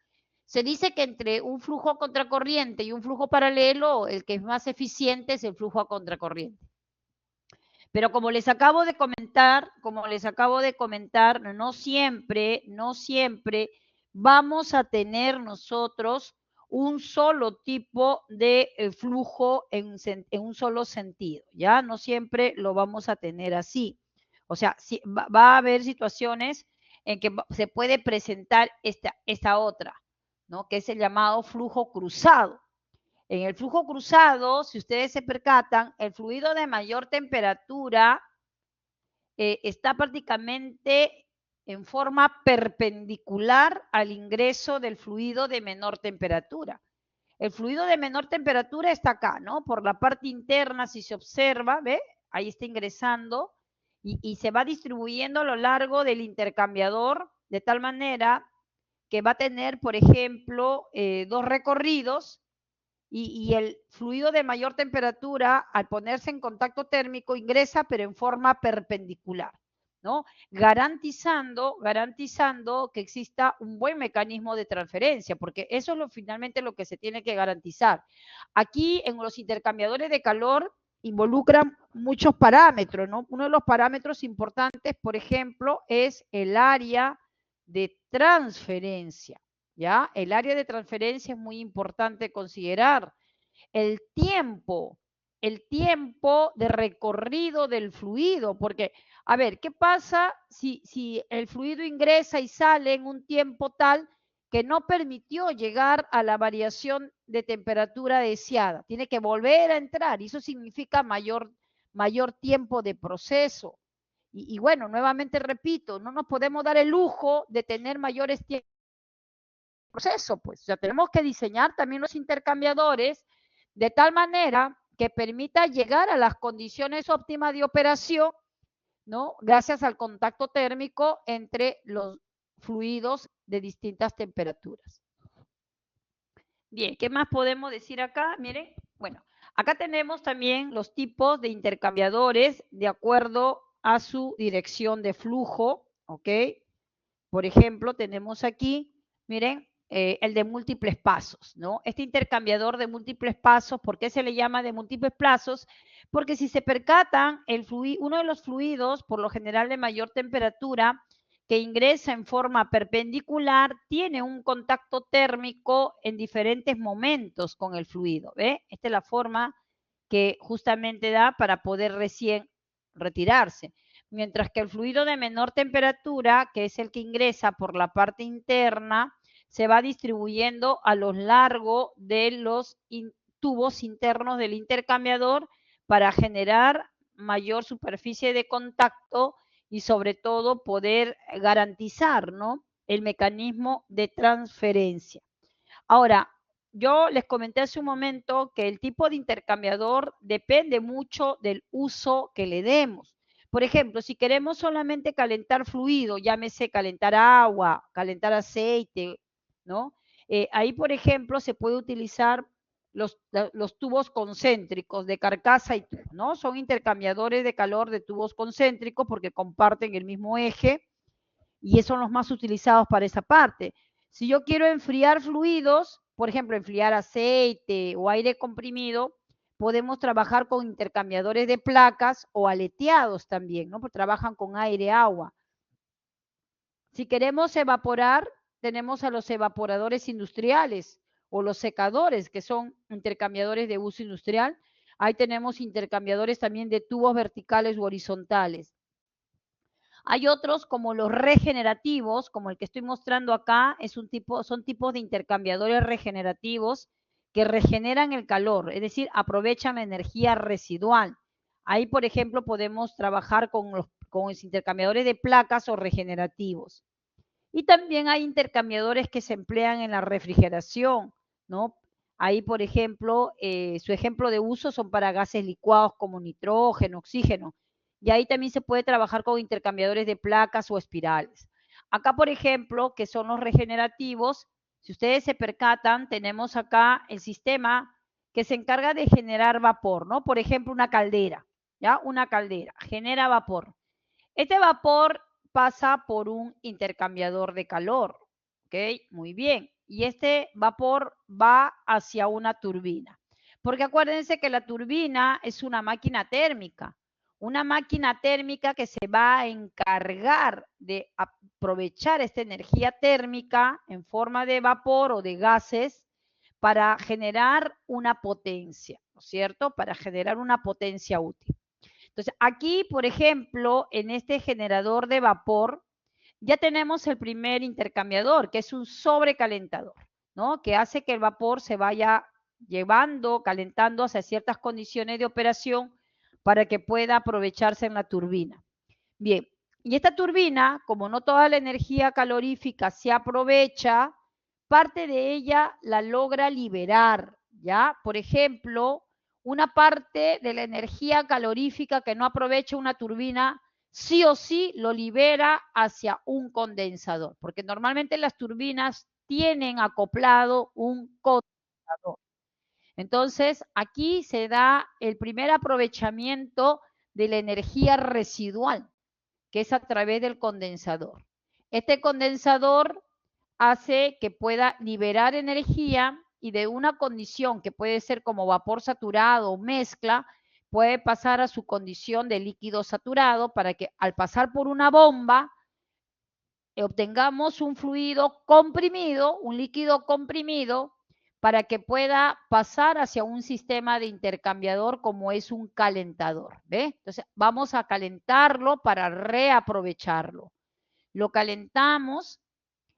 Se dice que entre un flujo a contracorriente y un flujo paralelo, el que es más eficiente es el flujo a contracorriente. Pero como les acabo de comentar, no siempre vamos a tener nosotros un solo tipo de flujo en un solo sentido, ¿ya? No siempre lo vamos a tener así. O sea, va a haber situaciones en que se puede presentar esta otra, ¿no? Que es el llamado flujo cruzado. En el flujo cruzado, si ustedes se percatan, el fluido de mayor temperatura está prácticamente en forma perpendicular al ingreso del fluido de menor temperatura. El fluido de menor temperatura está acá, ¿no? Por la parte interna, si se observa, ¿ve? Ahí está ingresando y se va distribuyendo a lo largo del intercambiador de tal manera que va a tener, por ejemplo, dos recorridos y el fluido de mayor temperatura, al ponerse en contacto térmico, ingresa, pero en forma perpendicular, ¿no? Garantizando que exista un buen mecanismo de transferencia, porque eso es finalmente lo que se tiene que garantizar. Aquí, en los intercambiadores de calor, involucran muchos parámetros, ¿no? Uno de los parámetros importantes, por ejemplo, es el área de transferencia. ¿Ya? El área de transferencia es muy importante considerar. El tiempo de recorrido del fluido, porque, a ver, ¿qué pasa si el fluido ingresa y sale en un tiempo tal que no permitió llegar a la variación de temperatura deseada? Tiene que volver a entrar y eso significa mayor tiempo de proceso. Y bueno, nuevamente repito, no nos podemos dar el lujo de tener mayores tiempos proceso, pues. O sea, tenemos que diseñar también los intercambiadores de tal manera que permita llegar a las condiciones óptimas de operación, ¿no? Gracias al contacto térmico entre los fluidos de distintas temperaturas. Bien, ¿qué más podemos decir acá? Miren, bueno, acá tenemos también los tipos de intercambiadores de acuerdo a su dirección de flujo, ¿ok? Por ejemplo, tenemos aquí, miren, el de múltiples pasos, ¿no? Este intercambiador de múltiples pasos, ¿por qué se le llama de múltiples pasos? Porque si se percatan, uno de los fluidos, por lo general de mayor temperatura, que ingresa en forma perpendicular, tiene un contacto térmico en diferentes momentos con el fluido, ¿ve? Esta es la forma que justamente da para poder recién retirarse. Mientras que el fluido de menor temperatura, que es el que ingresa por la parte interna, se va distribuyendo a lo largo de los tubos internos del intercambiador para generar mayor superficie de contacto y sobre todo poder garantizar, ¿no?, el mecanismo de transferencia. Ahora, yo les comenté hace un momento que el tipo de intercambiador depende mucho del uso que le demos. Por ejemplo, si queremos solamente calentar fluido, llámese calentar agua, calentar aceite, ¿no? Ahí, por ejemplo, se puede utilizar los tubos concéntricos de carcasa y tubo, ¿no? Son intercambiadores de calor de tubos concéntricos porque comparten el mismo eje y son los más utilizados para esa parte. Si yo quiero enfriar fluidos, por ejemplo, enfriar aceite o aire comprimido, podemos trabajar con intercambiadores de placas o aleteados también, ¿no? Porque trabajan con aire-agua. Si queremos evaporar, tenemos a los evaporadores industriales o los secadores, que son intercambiadores de uso industrial. Ahí tenemos intercambiadores también de tubos verticales u horizontales. Hay otros como los regenerativos, como el que estoy mostrando acá, son tipos de intercambiadores regenerativos que regeneran el calor, es decir, aprovechan la energía residual. Ahí, por ejemplo, podemos trabajar con los intercambiadores de placas o regenerativos. Y también hay intercambiadores que se emplean en la refrigeración, ¿no? Ahí, por ejemplo, su ejemplo de uso son para gases licuados como nitrógeno, oxígeno. Y ahí también se puede trabajar con intercambiadores de placas o espirales. Acá, por ejemplo, que son los regenerativos, si ustedes se percatan, tenemos acá el sistema que se encarga de generar vapor, ¿no? Por ejemplo, una caldera, ¿ya? Una caldera genera vapor. Este vapor pasa por un intercambiador de calor, ¿ok? Muy bien. Y este vapor va hacia una turbina. Porque acuérdense que la turbina es una máquina térmica que se va a encargar de aprovechar esta energía térmica en forma de vapor o de gases para generar una potencia, ¿no es cierto? Para generar una potencia útil. Entonces, aquí, por ejemplo, en este generador de vapor, ya tenemos el primer intercambiador, que es un sobrecalentador, ¿no? Que hace que el vapor se vaya llevando, calentando hacia ciertas condiciones de operación para que pueda aprovecharse en la turbina. Bien, y esta turbina, como no toda la energía calorífica se aprovecha, parte de ella la logra liberar, ¿ya? Por ejemplo, una parte de la energía calorífica que no aprovecha una turbina, sí o sí lo libera hacia un condensador, porque normalmente las turbinas tienen acoplado un condensador. Entonces, aquí se da el primer aprovechamiento de la energía residual, que es a través del condensador. Este condensador hace que pueda liberar energía y de una condición que puede ser como vapor saturado o mezcla, puede pasar a su condición de líquido saturado para que al pasar por una bomba obtengamos un fluido comprimido, un líquido comprimido, para que pueda pasar hacia un sistema de intercambiador como es un calentador. ¿Ve? Entonces vamos a calentarlo para reaprovecharlo. Lo calentamos,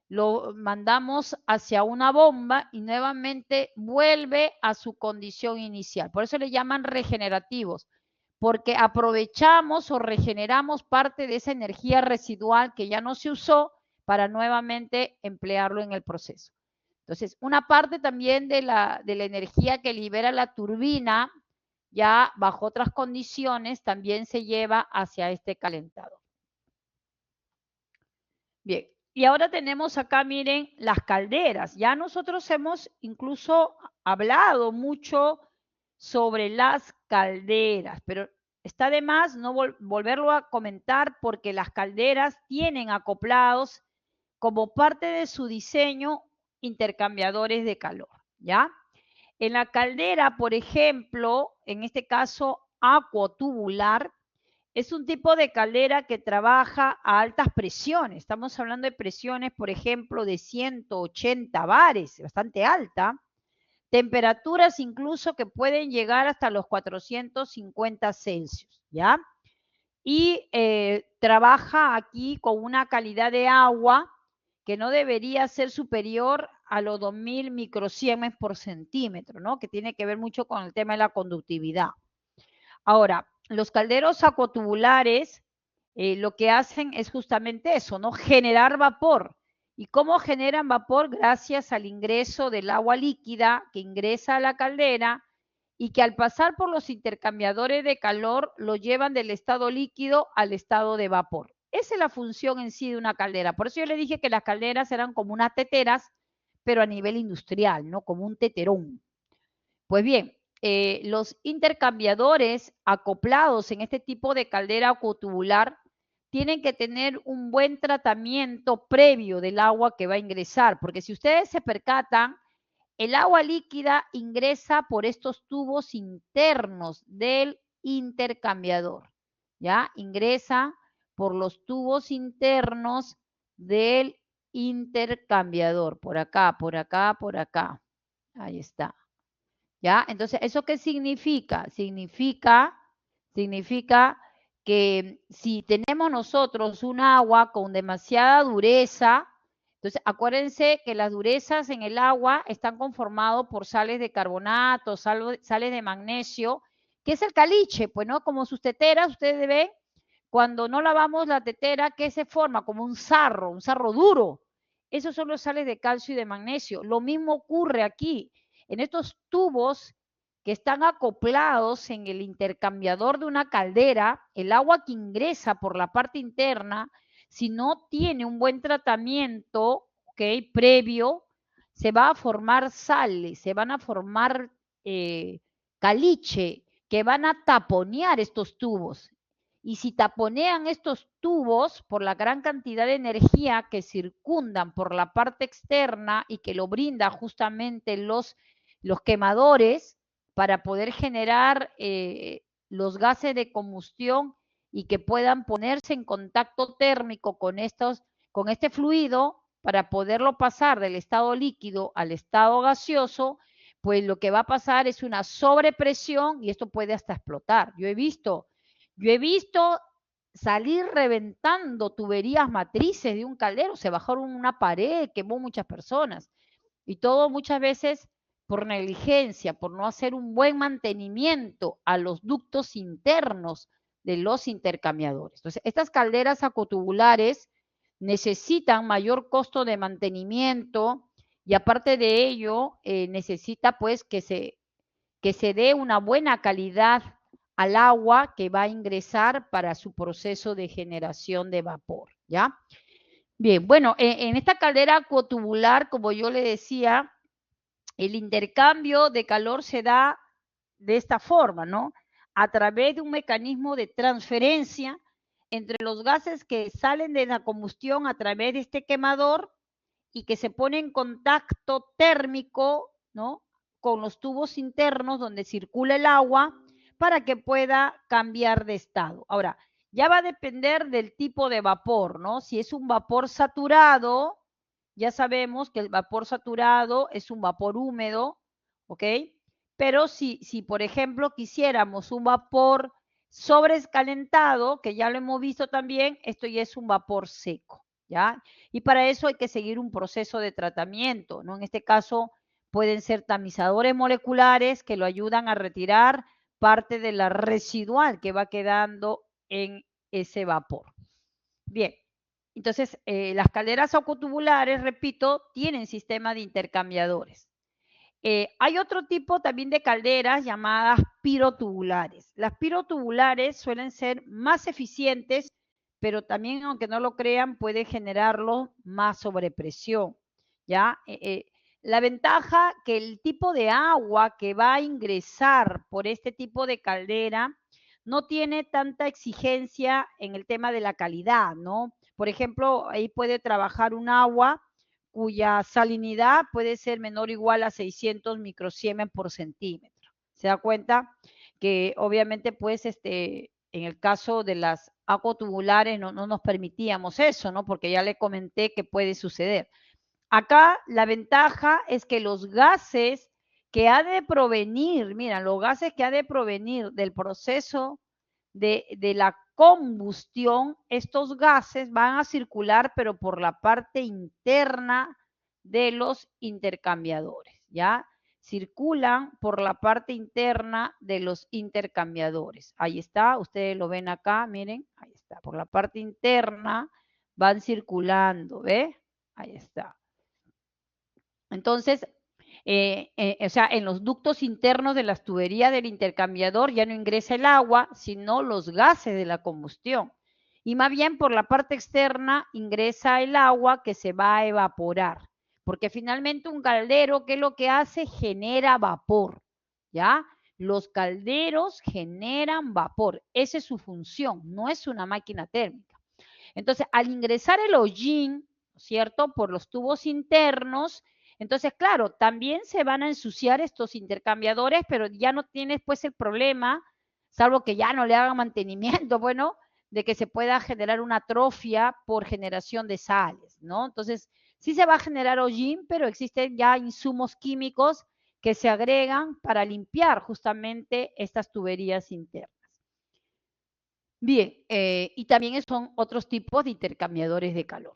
lo mandamos hacia una bomba y nuevamente vuelve a su condición inicial. Por eso le llaman regenerativos, porque aprovechamos o regeneramos parte de esa energía residual que ya no se usó para nuevamente emplearlo en el proceso. Entonces, una parte también de la energía que libera la turbina, ya bajo otras condiciones, también se lleva hacia este calentador. Bien, y ahora tenemos acá, miren, las calderas. Ya nosotros hemos incluso hablado mucho sobre las calderas, pero está de más no volverlo a comentar porque las calderas tienen acoplados como parte de su diseño intercambiadores de calor, ¿ya? En la caldera, por ejemplo, en este caso acuotubular, es un tipo de caldera que trabaja a altas presiones. Estamos hablando de presiones, por ejemplo, de 180 bares, bastante alta. Temperaturas incluso que pueden llegar hasta los 450 Celsius, ¿ya? Y trabaja aquí con una calidad de agua que no debería ser superior a los 2000 microsiemen por centímetro, ¿no? Que tiene que ver mucho con el tema de la conductividad. Ahora, los calderos acuatubulares lo que hacen es justamente eso, ¿no? Generar vapor. ¿Y cómo generan vapor? Gracias al ingreso del agua líquida que ingresa a la caldera y que al pasar por los intercambiadores de calor lo llevan del estado líquido al estado de vapor. Esa es la función en sí de una caldera. Por eso yo le dije que las calderas eran como unas teteras, pero a nivel industrial, ¿no? Como un teterón. Pues bien, los intercambiadores acoplados en este tipo de caldera acuotubular tienen que tener un buen tratamiento previo del agua que va a ingresar, porque si ustedes se percatan, el agua líquida ingresa por estos tubos internos del intercambiador, ¿ya? Ingresa por los tubos internos del intercambiador, por acá, por acá, por acá. Ahí está. ¿Ya? Entonces, ¿eso qué significa? Significa que si tenemos nosotros un agua con demasiada dureza, entonces acuérdense que las durezas en el agua están conformadas por sales de carbonato, sales de magnesio, que es el caliche, pues no, como sus teteras, ustedes ven, cuando no lavamos la tetera, ¿qué se forma? Como un sarro duro. Esos son los sales de calcio y de magnesio. Lo mismo ocurre aquí. En estos tubos que están acoplados en el intercambiador de una caldera, el agua que ingresa por la parte interna, si no tiene un buen tratamiento, ¿okay?, previo, se va a formar sales, se van a formar caliche, que van a taponear estos tubos. Y si taponean estos tubos por la gran cantidad de energía que circundan por la parte externa y que lo brinda justamente los quemadores para poder generar los gases de combustión y que puedan ponerse en contacto térmico con este fluido para poderlo pasar del estado líquido al estado gaseoso, pues lo que va a pasar es una sobrepresión y esto puede hasta explotar. Yo he visto salir reventando tuberías matrices de un caldero, se bajaron una pared, quemó muchas personas. Y todo muchas veces por negligencia, por no hacer un buen mantenimiento a los ductos internos de los intercambiadores. Entonces, estas calderas acotubulares necesitan mayor costo de mantenimiento y aparte de ello, necesita pues que se dé una buena calidad al agua que va a ingresar para su proceso de generación de vapor, ¿ya? Bien, bueno, en esta caldera acuotubular, como yo le decía, el intercambio de calor se da de esta forma, ¿no? A través de un mecanismo de transferencia entre los gases que salen de la combustión a través de este quemador y que se pone en contacto térmico, ¿no? Con los tubos internos donde circula el agua para que pueda cambiar de estado. Ahora, ya va a depender del tipo de vapor, ¿no? Si es un vapor saturado, ya sabemos que el vapor saturado es un vapor húmedo, ¿ok? Pero si por ejemplo, quisiéramos un vapor sobrecalentado, que ya lo hemos visto también, esto ya es un vapor seco, ¿ya? Y para eso hay que seguir un proceso de tratamiento, ¿no? En este caso pueden ser tamizadores moleculares que lo ayudan a retirar parte de la residual que va quedando en ese vapor. Bien, entonces las calderas acotubulares, repito, tienen sistema de intercambiadores. Hay otro tipo también de calderas llamadas pirotubulares. Las pirotubulares suelen ser más eficientes, pero también, aunque no lo crean, puede generarlo más sobrepresión, ¿ya? La ventaja que el tipo de agua que va a ingresar por este tipo de caldera no tiene tanta exigencia en el tema de la calidad, ¿no? Por ejemplo, ahí puede trabajar un agua cuya salinidad puede ser menor o igual a 600 microsiemen por centímetro. ¿Se da cuenta? Que obviamente, pues, en el caso de las acotubulares no nos permitíamos eso, ¿no? Porque ya le comenté que puede suceder. Acá la ventaja es que los gases que ha de provenir, mira, los gases que ha de provenir del proceso de la combustión, estos gases van a circular, pero por la parte interna de los intercambiadores, ¿ya? Circulan por la parte interna de los intercambiadores. Ahí está, ustedes lo ven acá, miren, ahí está, por la parte interna van circulando, ¿ve? Ahí está. Entonces, o sea, en los ductos internos de las tuberías del intercambiador ya no ingresa el agua, sino los gases de la combustión. Y más bien por la parte externa ingresa el agua que se va a evaporar. Porque finalmente un caldero, ¿qué es lo que hace? Genera vapor, ¿ya? Los calderos generan vapor. Esa es su función, no es una máquina térmica. Entonces, al ingresar el hollín, ¿cierto? Por los tubos internos, entonces, claro, también se van a ensuciar estos intercambiadores, pero ya no tienes pues el problema, salvo que ya no le hagan mantenimiento, bueno, de que se pueda generar una atrofia por generación de sales, ¿no? Entonces, sí se va a generar hollín, pero existen ya insumos químicos que se agregan para limpiar justamente estas tuberías internas. Bien, y también son otros tipos de intercambiadores de calor.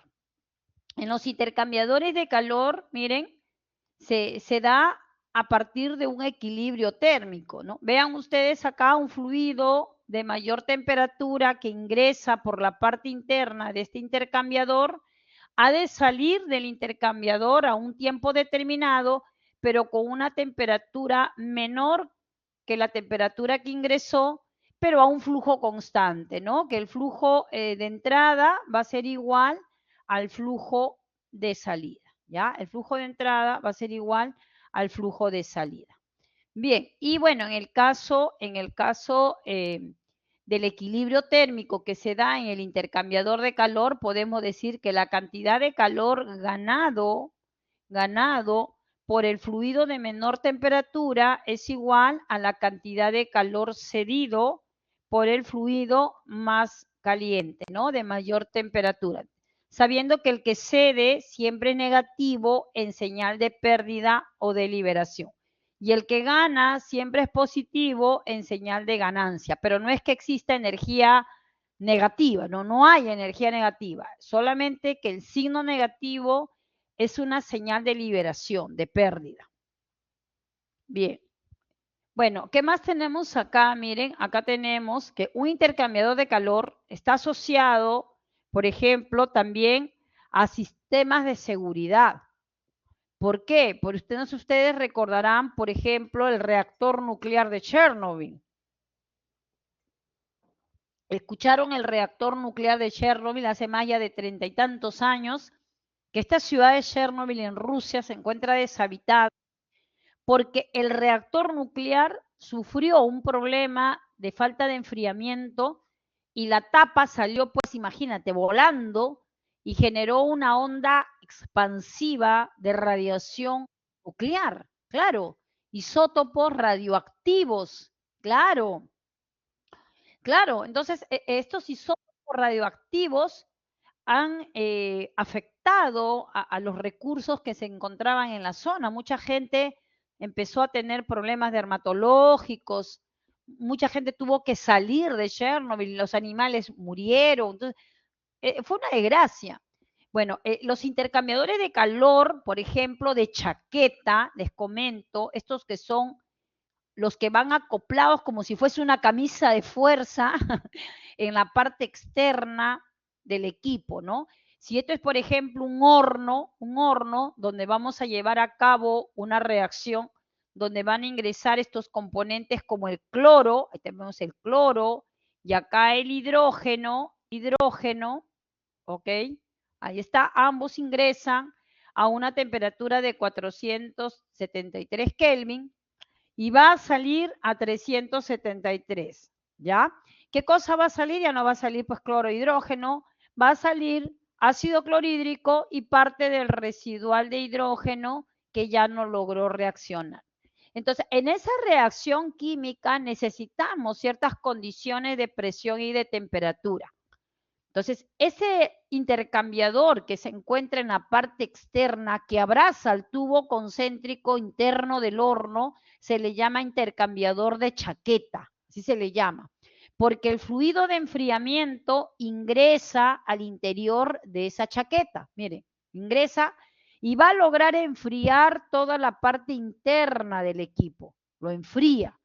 En los intercambiadores de calor, miren, se da a partir de un equilibrio térmico, ¿no? Vean ustedes acá un fluido de mayor temperatura que ingresa por la parte interna de este intercambiador, ha de salir del intercambiador a un tiempo determinado, pero con una temperatura menor que la temperatura que ingresó, pero a un flujo constante, ¿no? Que el flujo de entrada va a ser igual al flujo de salida, ¿ya? El flujo de entrada va a ser igual al flujo de salida. Bien, y bueno, en el caso del equilibrio térmico que se da en el intercambiador de calor, podemos decir que la cantidad de calor ganado por el fluido de menor temperatura es igual a la cantidad de calor cedido por el fluido más caliente, ¿no? De mayor temperatura. Sabiendo que el que cede siempre es negativo en señal de pérdida o de liberación. Y el que gana siempre es positivo en señal de ganancia. Pero no es que exista energía negativa, no hay energía negativa. Solamente que el signo negativo es una señal de liberación, de pérdida. Bien. Bueno, ¿qué más tenemos acá? Miren, acá tenemos que un intercambiador de calor está asociado, por ejemplo, también a sistemas de seguridad. ¿Por qué? Porque ustedes recordarán, por ejemplo, el reactor nuclear de Chernobyl. Escucharon el reactor nuclear de Chernobyl hace más ya de 30 y tantos años, que esta ciudad de Chernobyl en Rusia se encuentra deshabitada porque el reactor nuclear sufrió un problema de falta de enfriamiento y la tapa salió, pues imagínate, volando y generó una onda expansiva de radiación nuclear, claro, isótopos radioactivos, claro, claro. Entonces, estos isótopos radioactivos han afectado a los recursos que se encontraban en la zona. Mucha gente empezó a tener problemas dermatológicos, mucha gente tuvo que salir de Chernobyl, los animales murieron, entonces fue una desgracia. Bueno, los intercambiadores de calor, por ejemplo, de chaqueta, les comento, estos que son los que van acoplados como si fuese una camisa de fuerza en la parte externa del equipo, ¿no? Si esto es, por ejemplo, un horno donde vamos a llevar a cabo una reacción donde van a ingresar estos componentes como el cloro, ahí tenemos el cloro, y acá el hidrógeno, ¿ok? Ahí está, ambos ingresan a una temperatura de 473 Kelvin y va a salir a 373, ¿ya? ¿Qué cosa va a salir? Ya no va a salir pues clorohidrógeno, va a salir ácido clorhídrico y parte del residual de hidrógeno que ya no logró reaccionar. Entonces, en esa reacción química necesitamos ciertas condiciones de presión y de temperatura. Entonces, ese intercambiador que se encuentra en la parte externa, que abraza el tubo concéntrico interno del horno, se le llama intercambiador de chaqueta, así se le llama, porque el fluido de enfriamiento ingresa al interior de esa chaqueta, mire, ingresa y va a lograr enfriar toda la parte interna del equipo, lo enfría,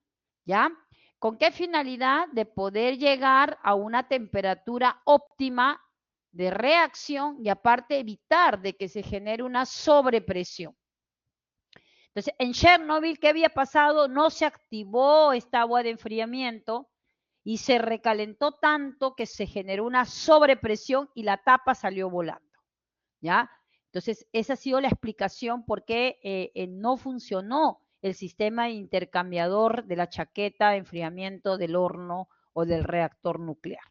¿ya? ¿Con qué finalidad? De poder llegar a una temperatura óptima de reacción y aparte evitar de que se genere una sobrepresión. Entonces, en Chernobyl, ¿qué había pasado? No se activó esta agua de enfriamiento y se recalentó tanto que se generó una sobrepresión y la tapa salió volando, ¿ya? Entonces, esa ha sido la explicación por qué no funcionó el sistema intercambiador de la chaqueta de enfriamiento del horno o del reactor nuclear.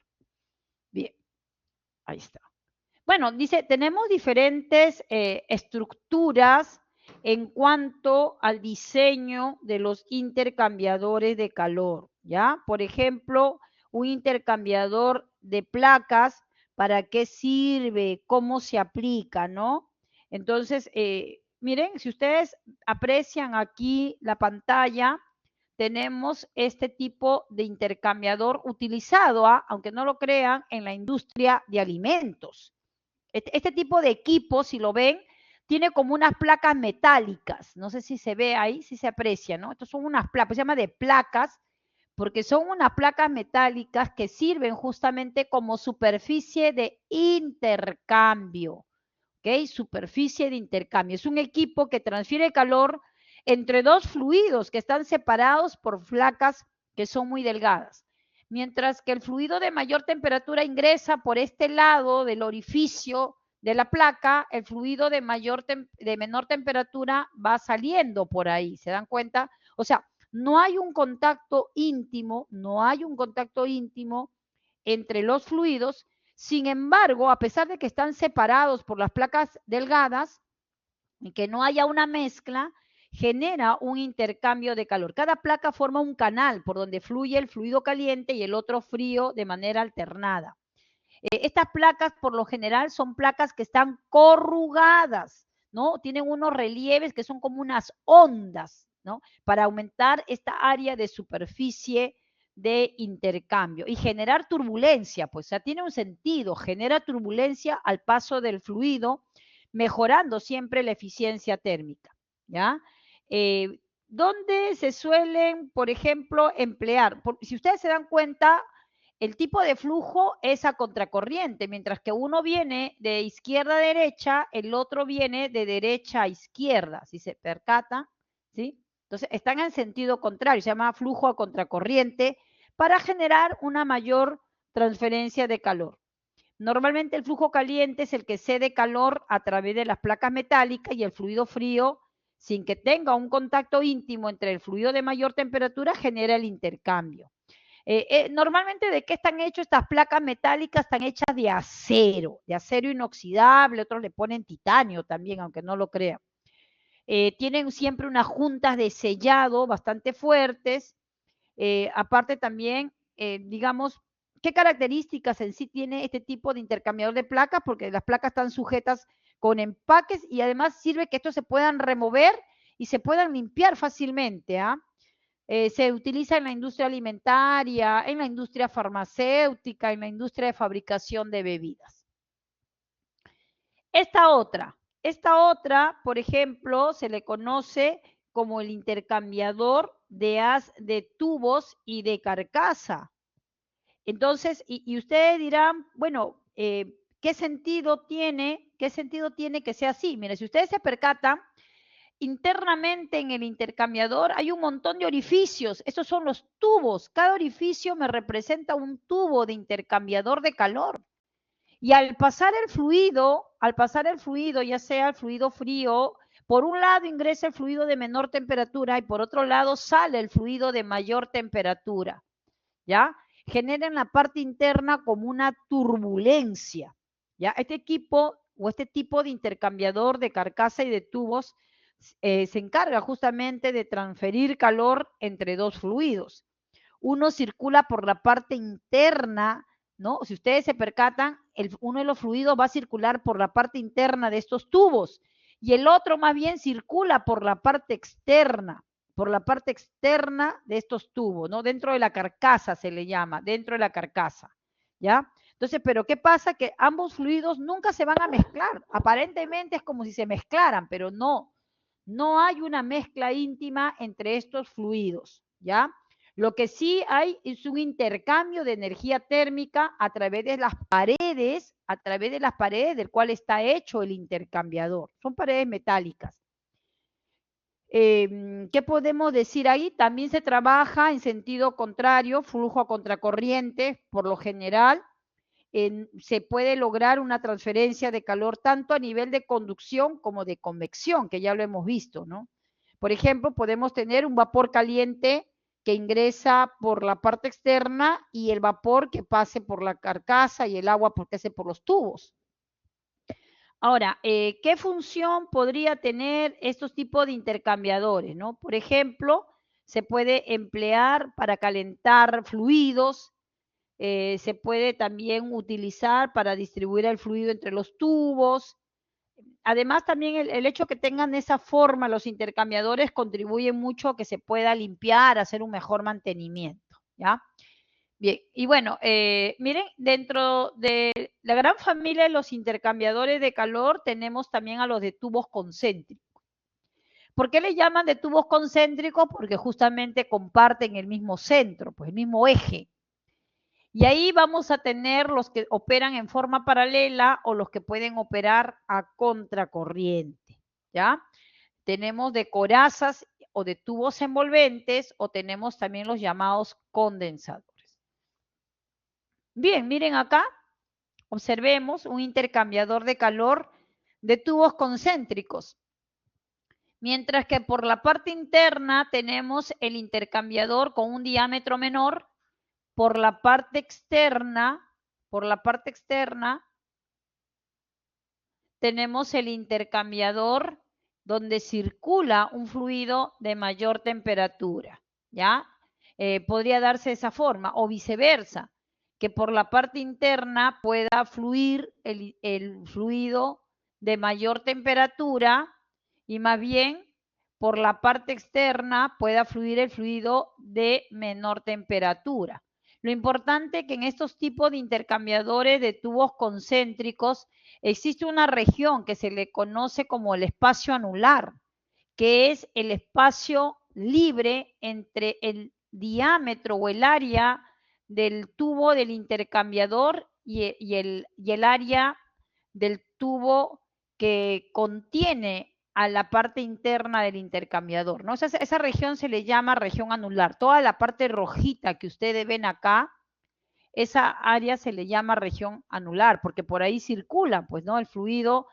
Bien, ahí está. Bueno, dice, tenemos diferentes estructuras en cuanto al diseño de los intercambiadores de calor, ¿ya? Por ejemplo, un intercambiador de placas, ¿para qué sirve? ¿Cómo se aplica? ¿No? Entonces, miren, si ustedes aprecian aquí la pantalla, tenemos este tipo de intercambiador utilizado, aunque no lo crean, en la industria de alimentos. Este tipo de equipo, si lo ven, tiene como unas placas metálicas. No sé si se ve ahí, si se aprecia, ¿no? Estos son unas placas, se llama de placas, porque son unas placas metálicas que sirven justamente como superficie de intercambio. ¿Ok? Superficie de intercambio. Es un equipo que transfiere calor entre dos fluidos que están separados por placas que son muy delgadas. Mientras que el fluido de mayor temperatura ingresa por este lado del orificio de la placa, el fluido de menor temperatura va saliendo por ahí, ¿se dan cuenta? O sea, no hay un contacto íntimo, no hay un contacto íntimo entre los fluidos. Sin embargo, a pesar de que están separados por las placas delgadas y que no haya una mezcla, genera un intercambio de calor. Cada placa forma un canal por donde fluye el fluido caliente y el otro frío de manera alternada. Estas placas, por lo general, son placas que están corrugadas, ¿no? Tienen unos relieves que son como unas ondas, ¿no? Para aumentar esta área de superficie de intercambio y generar turbulencia, pues, o sea, tiene un sentido, genera turbulencia al paso del fluido, mejorando siempre la eficiencia térmica, ¿ya? ¿Dónde se suelen, por ejemplo, emplear? Si ustedes se dan cuenta, el tipo de flujo es a contracorriente, mientras que uno viene de izquierda a derecha, el otro viene de derecha a izquierda, si se percata, ¿sí? Entonces, están en sentido contrario, se llama flujo a contracorriente para generar una mayor transferencia de calor. Normalmente el flujo caliente es el que cede calor a través de las placas metálicas y el fluido frío, sin que tenga un contacto íntimo entre el fluido de mayor temperatura, genera el intercambio. Normalmente, ¿de qué están hechas estas placas metálicas? Están hechas de acero inoxidable, otros le ponen titanio también, aunque no lo crean. Tienen siempre unas juntas de sellado bastante fuertes. Aparte también, digamos, ¿qué características en sí tiene este tipo de intercambiador de placas? Porque las placas están sujetas con empaques y además sirve que estos se puedan remover y se puedan limpiar fácilmente. Se utiliza en la industria alimentaria, en la industria farmacéutica, en la industria de fabricación de bebidas. Esta otra, por ejemplo, se le conoce como el intercambiador de tubos y de carcasa. Entonces, y ustedes dirán, bueno, ¿qué sentido tiene que sea así? Mire, si ustedes se percatan, internamente en el intercambiador hay un montón de orificios. Estos son los tubos. Cada orificio me representa un tubo de intercambiador de calor. Y al pasar el fluido, ya sea el fluido frío, por un lado ingresa el fluido de menor temperatura y por otro lado sale el fluido de mayor temperatura, ¿ya? Genera en la parte interna como una turbulencia, ¿ya? Este tipo de intercambiador de carcasa y de tubos se encarga justamente de transferir calor entre dos fluidos. Uno circula por la parte interna, ¿no? Si ustedes se percatan, uno de los fluidos va a circular por la parte interna de estos tubos y el otro más bien circula por la parte externa de estos tubos, ¿no? Dentro de la carcasa se le llama, dentro de la carcasa, ¿ya? Entonces, pero ¿qué pasa? Que ambos fluidos nunca se van a mezclar. Aparentemente es como si se mezclaran, pero no hay una mezcla íntima entre estos fluidos, ¿ya? Lo que sí hay es un intercambio de energía térmica a través de las paredes del cual está hecho el intercambiador. Son paredes metálicas. ¿Qué podemos decir ahí? También se trabaja en sentido contrario, flujo a contracorriente, por lo general. Se puede lograr una transferencia de calor tanto a nivel de conducción como de convección, que ya lo hemos visto, ¿no? Por ejemplo, podemos tener un vapor caliente que ingresa por la parte externa y el vapor que pase por la carcasa y el agua que pase por los tubos. Ahora, ¿qué función podría tener estos tipos de intercambiadores, no? Por ejemplo, se puede emplear para calentar fluidos, se puede también utilizar para distribuir el fluido entre los tubos. Además, también el hecho que tengan esa forma los intercambiadores contribuye mucho a que se pueda limpiar, hacer un mejor mantenimiento, ¿ya? Bien, y bueno, miren, dentro de la gran familia de los intercambiadores de calor tenemos también a los de tubos concéntricos. ¿Por qué le llaman de tubos concéntricos? Porque justamente comparten el mismo centro, pues el mismo eje. Y ahí vamos a tener los que operan en forma paralela o los que pueden operar a contracorriente, ¿ya? Tenemos de corazas o de tubos envolventes o tenemos también los llamados condensadores. Bien, miren acá, observemos un intercambiador de calor de tubos concéntricos. Mientras que por la parte interna tenemos el intercambiador con un diámetro menor, por la parte externa tenemos el intercambiador donde circula un fluido de mayor temperatura, ¿ya? Podría darse de esa forma o viceversa, que por la parte interna pueda fluir el fluido de mayor temperatura y más bien por la parte externa pueda fluir el fluido de menor temperatura. Lo importante es que en estos tipos de intercambiadores de tubos concéntricos existe una región que se le conoce como el espacio anular, que es el espacio libre entre el diámetro o el área del tubo del intercambiador y el área del tubo que contiene a la parte interna del intercambiador, ¿no? Esa región se le llama región anular. Toda la parte rojita que ustedes ven acá, esa área se le llama región anular, porque por ahí circula, pues, ¿no? El fluido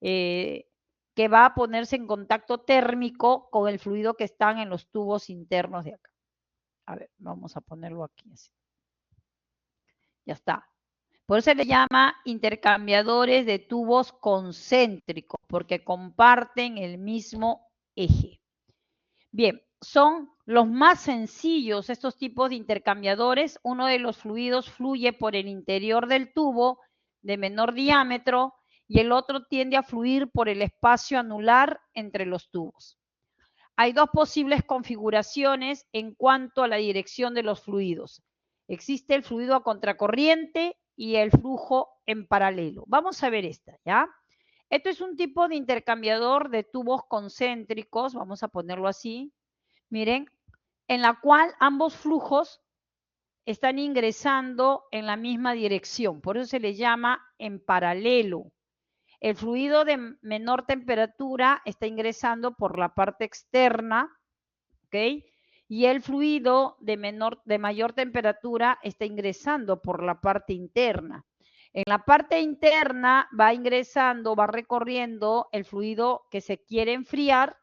que va a ponerse en contacto térmico con el fluido que están en los tubos internos de acá. A ver, vamos a ponerlo aquí así. Ya está. Por eso se le llama intercambiadores de tubos concéntricos, porque comparten el mismo eje. Bien, son los más sencillos estos tipos de intercambiadores. Uno de los fluidos fluye por el interior del tubo de menor diámetro y el otro tiende a fluir por el espacio anular entre los tubos. Hay dos posibles configuraciones en cuanto a la dirección de los fluidos. Existe el fluido a contracorriente y el flujo en paralelo. Vamos a ver esta, ¿ya? Esto es un tipo de intercambiador de tubos concéntricos, vamos a ponerlo así, miren, en la cual ambos flujos están ingresando en la misma dirección, por eso se le llama en paralelo. El fluido de menor temperatura está ingresando por la parte externa, ¿ok? Y el fluido de mayor temperatura está ingresando por la parte interna. En la parte interna va ingresando, va recorriendo el fluido que se quiere enfriar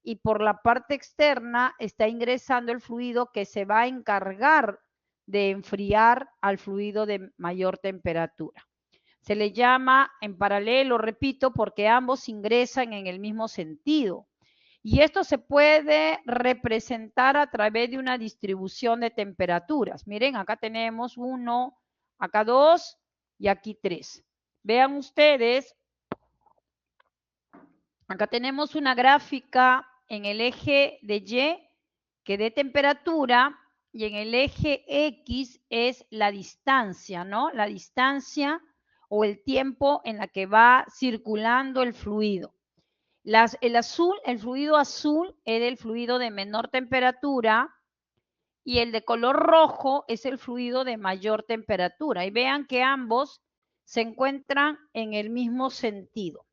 y por la parte externa está ingresando el fluido que se va a encargar de enfriar al fluido de mayor temperatura. Se le llama en paralelo, repito, porque ambos ingresan en el mismo sentido. Y esto se puede representar a través de una distribución de temperaturas. Miren, acá tenemos 1, acá 2 y aquí 3. Vean ustedes, acá tenemos una gráfica en el eje de Y que de temperatura y en el eje X es la distancia, ¿no? La distancia o el tiempo en la que va circulando el fluido. El fluido azul es el fluido de menor temperatura y el de color rojo es el fluido de mayor temperatura. Y vean que ambos se encuentran en el mismo sentido.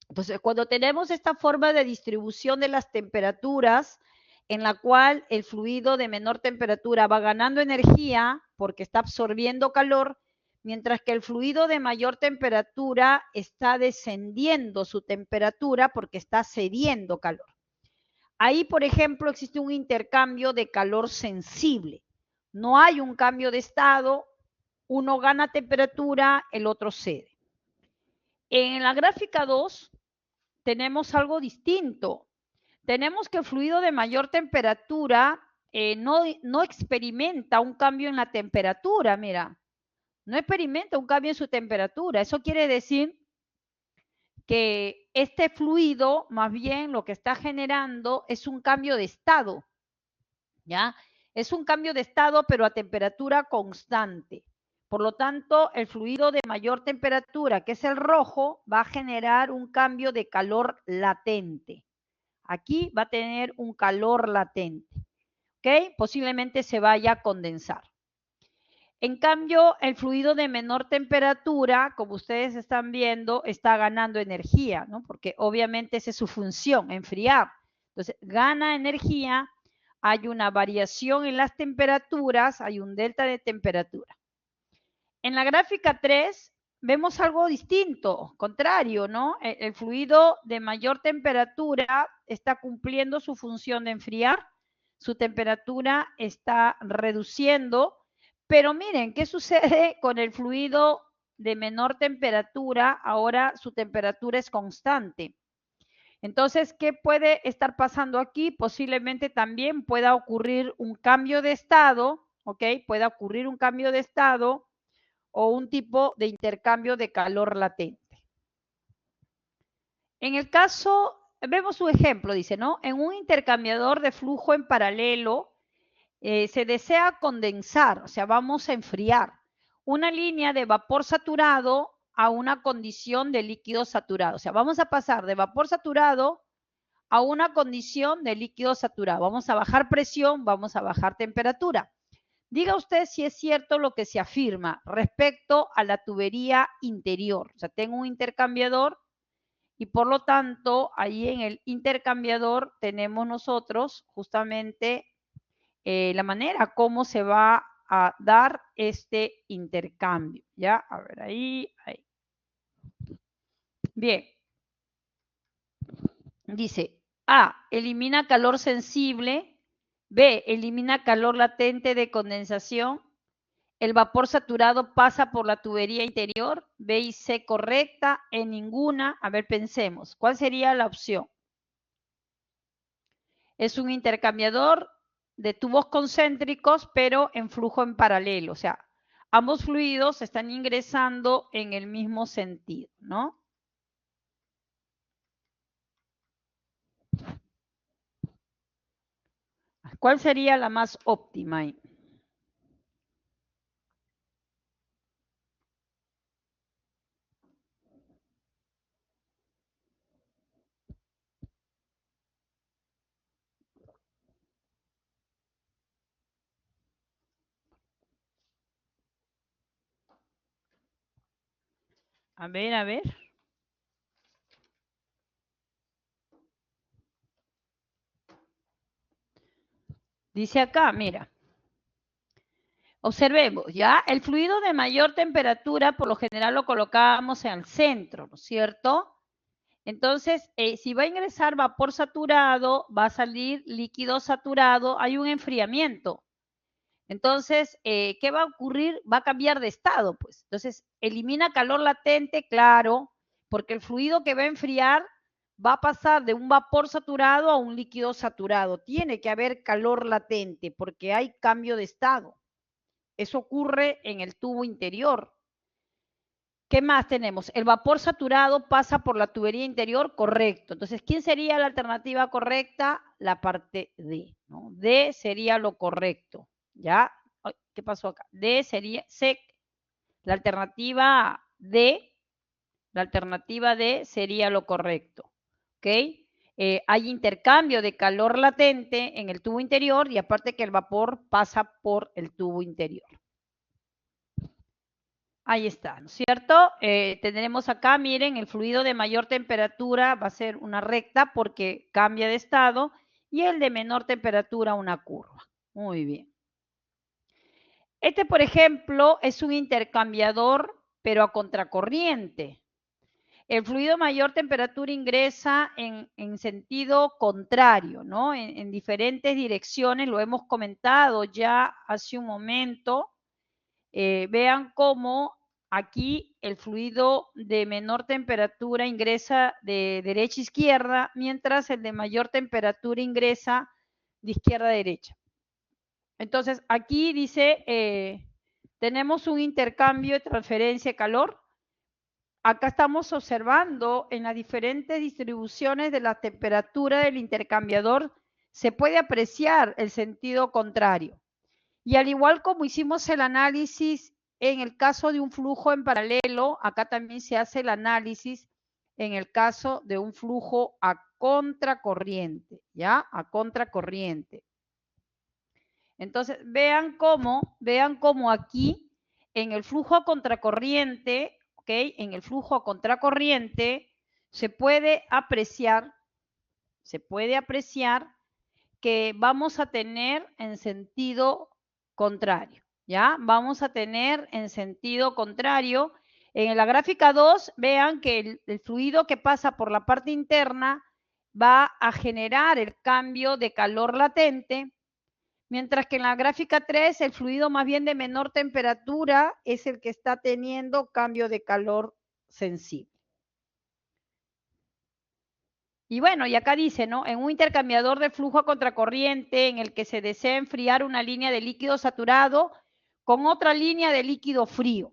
Entonces, cuando tenemos esta forma de distribución de las temperaturas, en la cual el fluido de menor temperatura va ganando energía porque está absorbiendo calor, mientras que el fluido de mayor temperatura está descendiendo su temperatura porque está cediendo calor. Ahí, por ejemplo, existe un intercambio de calor sensible. No hay un cambio de estado, uno gana temperatura, el otro cede. En la gráfica 2 tenemos algo distinto. Tenemos que el fluido de mayor temperatura no experimenta un cambio en la temperatura, mira, no experimenta un cambio en su temperatura. Eso quiere decir que este fluido, más bien lo que está generando es un cambio de estado, ¿ya? Es un cambio de estado, pero a temperatura constante. Por lo tanto, el fluido de mayor temperatura, que es el rojo, va a generar un cambio de calor latente. Aquí va a tener un calor latente, ¿ok? Posiblemente se vaya a condensar. En cambio, el fluido de menor temperatura, como ustedes están viendo, está ganando energía, ¿no? Porque obviamente esa es su función, enfriar. Entonces, gana energía, hay una variación en las temperaturas, hay un delta de temperatura. En la gráfica 3 vemos algo distinto, contrario, ¿no? El fluido de mayor temperatura está cumpliendo su función de enfriar, su temperatura está reduciendo, pero miren, ¿qué sucede con el fluido de menor temperatura? Ahora su temperatura es constante. Entonces, ¿qué puede estar pasando aquí? Posiblemente también pueda ocurrir un cambio de estado, ¿ok? Pueda ocurrir un cambio de estado o un tipo de intercambio de calor latente. En el caso, vemos un ejemplo, dice, ¿no? En un intercambiador de flujo en paralelo, se desea condensar, o sea, vamos a enfriar una línea de vapor saturado a una condición de líquido saturado. O sea, vamos a pasar de vapor saturado a una condición de líquido saturado. Vamos a bajar presión, vamos a bajar temperatura. Diga usted si es cierto lo que se afirma respecto a la tubería interior. O sea, tengo un intercambiador y por lo tanto, ahí en el intercambiador tenemos nosotros justamente la manera como se va a dar este intercambio. ¿Ya? A ver, ahí. Bien. Dice, A, elimina calor sensible. B, elimina calor latente de condensación. El vapor saturado pasa por la tubería interior. B y C correcta, en ninguna. A ver, pensemos. ¿Cuál sería la opción? Es un intercambiador de tubos concéntricos, pero en flujo en paralelo. O sea, ambos fluidos están ingresando en el mismo sentido, ¿no? ¿Cuál sería la más óptima ahí? A ver, a ver. Dice acá, mira. Observemos, ¿ya? El fluido de mayor temperatura, por lo general lo colocamos en el centro, ¿no es cierto? Entonces, si va a ingresar vapor saturado, va a salir líquido saturado, hay un enfriamiento. Entonces, ¿qué va a ocurrir? Va a cambiar de estado, pues. Entonces, elimina calor latente, claro, porque el fluido que va a enfriar va a pasar de un vapor saturado a un líquido saturado. Tiene que haber calor latente porque hay cambio de estado. Eso ocurre en el tubo interior. ¿Qué más tenemos? El vapor saturado pasa por la tubería interior, correcto. Entonces, ¿quién sería la alternativa correcta? La parte D, ¿no? D sería lo correcto, ¿ya? Ay, ¿qué pasó acá? D sería, C, la alternativa D, sería lo correcto, ¿ok? Hay intercambio de calor latente en el tubo interior y aparte que el vapor pasa por el tubo interior. Ahí está, ¿no es cierto? Tendremos acá, miren, el fluido de mayor temperatura va a ser una recta porque cambia de estado y el de menor temperatura una curva. Muy bien. Este, por ejemplo, es un intercambiador, pero a contracorriente. El fluido de mayor temperatura ingresa en sentido contrario, ¿no? En diferentes direcciones, lo hemos comentado ya hace un momento. Vean cómo aquí el fluido de menor temperatura ingresa de derecha a izquierda, mientras el de mayor temperatura ingresa de izquierda a derecha. Entonces, aquí dice, tenemos un intercambio de transferencia de calor. Acá estamos observando en las diferentes distribuciones de la temperatura del intercambiador, se puede apreciar el sentido contrario. Y al igual como hicimos el análisis en el caso de un flujo en paralelo, acá también se hace el análisis en el caso de un flujo a contracorriente, ¿ya? A contracorriente. Entonces, vean cómo aquí en el flujo a contracorriente, ¿ok? En el flujo a contracorriente se puede apreciar que vamos a tener en sentido contrario, ¿ya? Vamos a tener en sentido contrario. En la gráfica 2, vean que el fluido que pasa por la parte interna va a generar el cambio de calor latente, mientras que en la gráfica 3, el fluido más bien de menor temperatura es el que está teniendo cambio de calor sensible. Y bueno, y acá dice, ¿no? En un intercambiador de flujo a contracorriente en el que se desea enfriar una línea de líquido saturado con otra línea de líquido frío.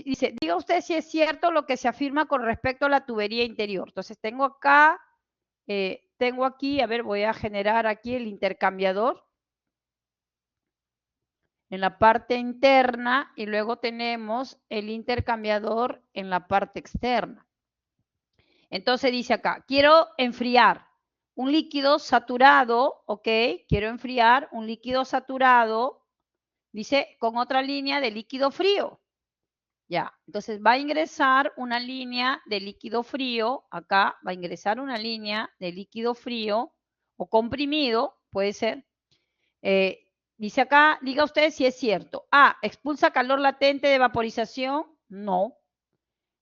Dice, diga usted si es cierto lo que se afirma con respecto a la tubería interior. Entonces tengo acá, tengo aquí, a ver, voy a generar aquí el intercambiador. en la parte interna y luego tenemos el intercambiador en la parte externa. Entonces dice acá, quiero enfriar un líquido saturado, ¿ok? Quiero enfriar un líquido saturado, dice, con otra línea de líquido frío. Ya, entonces va a ingresar una línea de líquido frío, acá va a ingresar una línea de líquido frío o comprimido, puede ser. Dice acá, diga usted si es cierto. A, expulsa calor latente de vaporización, no.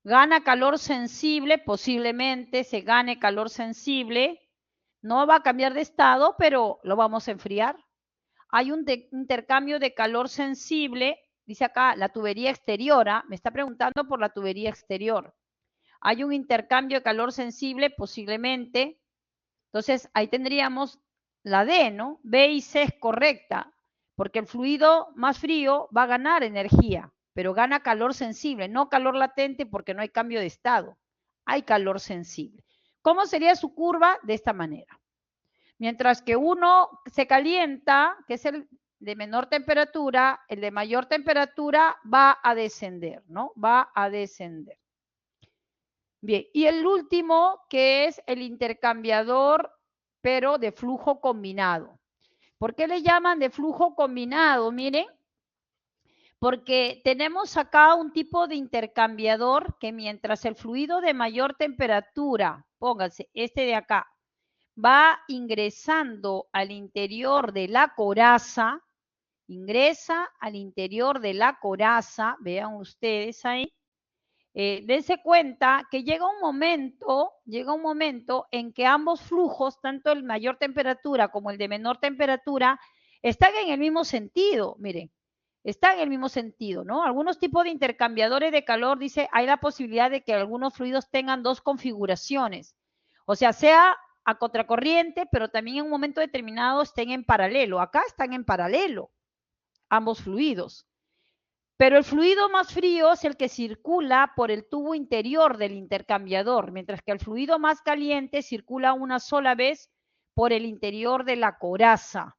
Gana calor sensible, posiblemente se gane calor sensible. No va a cambiar de estado, pero lo vamos a enfriar. Hay un intercambio de calor sensible, dice acá, la tubería exterior, me está preguntando por la tubería exterior. Hay un intercambio de calor sensible, posiblemente. Entonces, ahí tendríamos la D, ¿no? B y C es correcta, porque el fluido más frío va a ganar energía, pero gana calor sensible, no calor latente porque no hay cambio de estado. Hay calor sensible. ¿Cómo sería su curva? De esta manera. Mientras que uno se calienta, que es el de menor temperatura, el de mayor temperatura va a descender, ¿no? Va a descender. Bien, y el último que es el intercambiador, pero de flujo combinado. ¿Por qué le llaman de flujo combinado? Miren, porque tenemos acá un tipo de intercambiador que mientras el fluido de mayor temperatura, pónganse, este de acá, va ingresando al interior de la coraza, ingresa al interior de la coraza, vean ustedes ahí, dense cuenta que llega un momento en que ambos flujos, tanto el mayor temperatura como el de menor temperatura, están en el mismo sentido, miren, están en el mismo sentido, ¿no? Algunos tipos de intercambiadores de calor, dice, hay la posibilidad de que algunos fluidos tengan dos configuraciones, o sea a contracorriente, pero también en un momento determinado estén en paralelo. Acá están en paralelo ambos fluidos. Pero el fluido más frío es el que circula por el tubo interior del intercambiador, mientras que el fluido más caliente circula una sola vez por el interior de la coraza.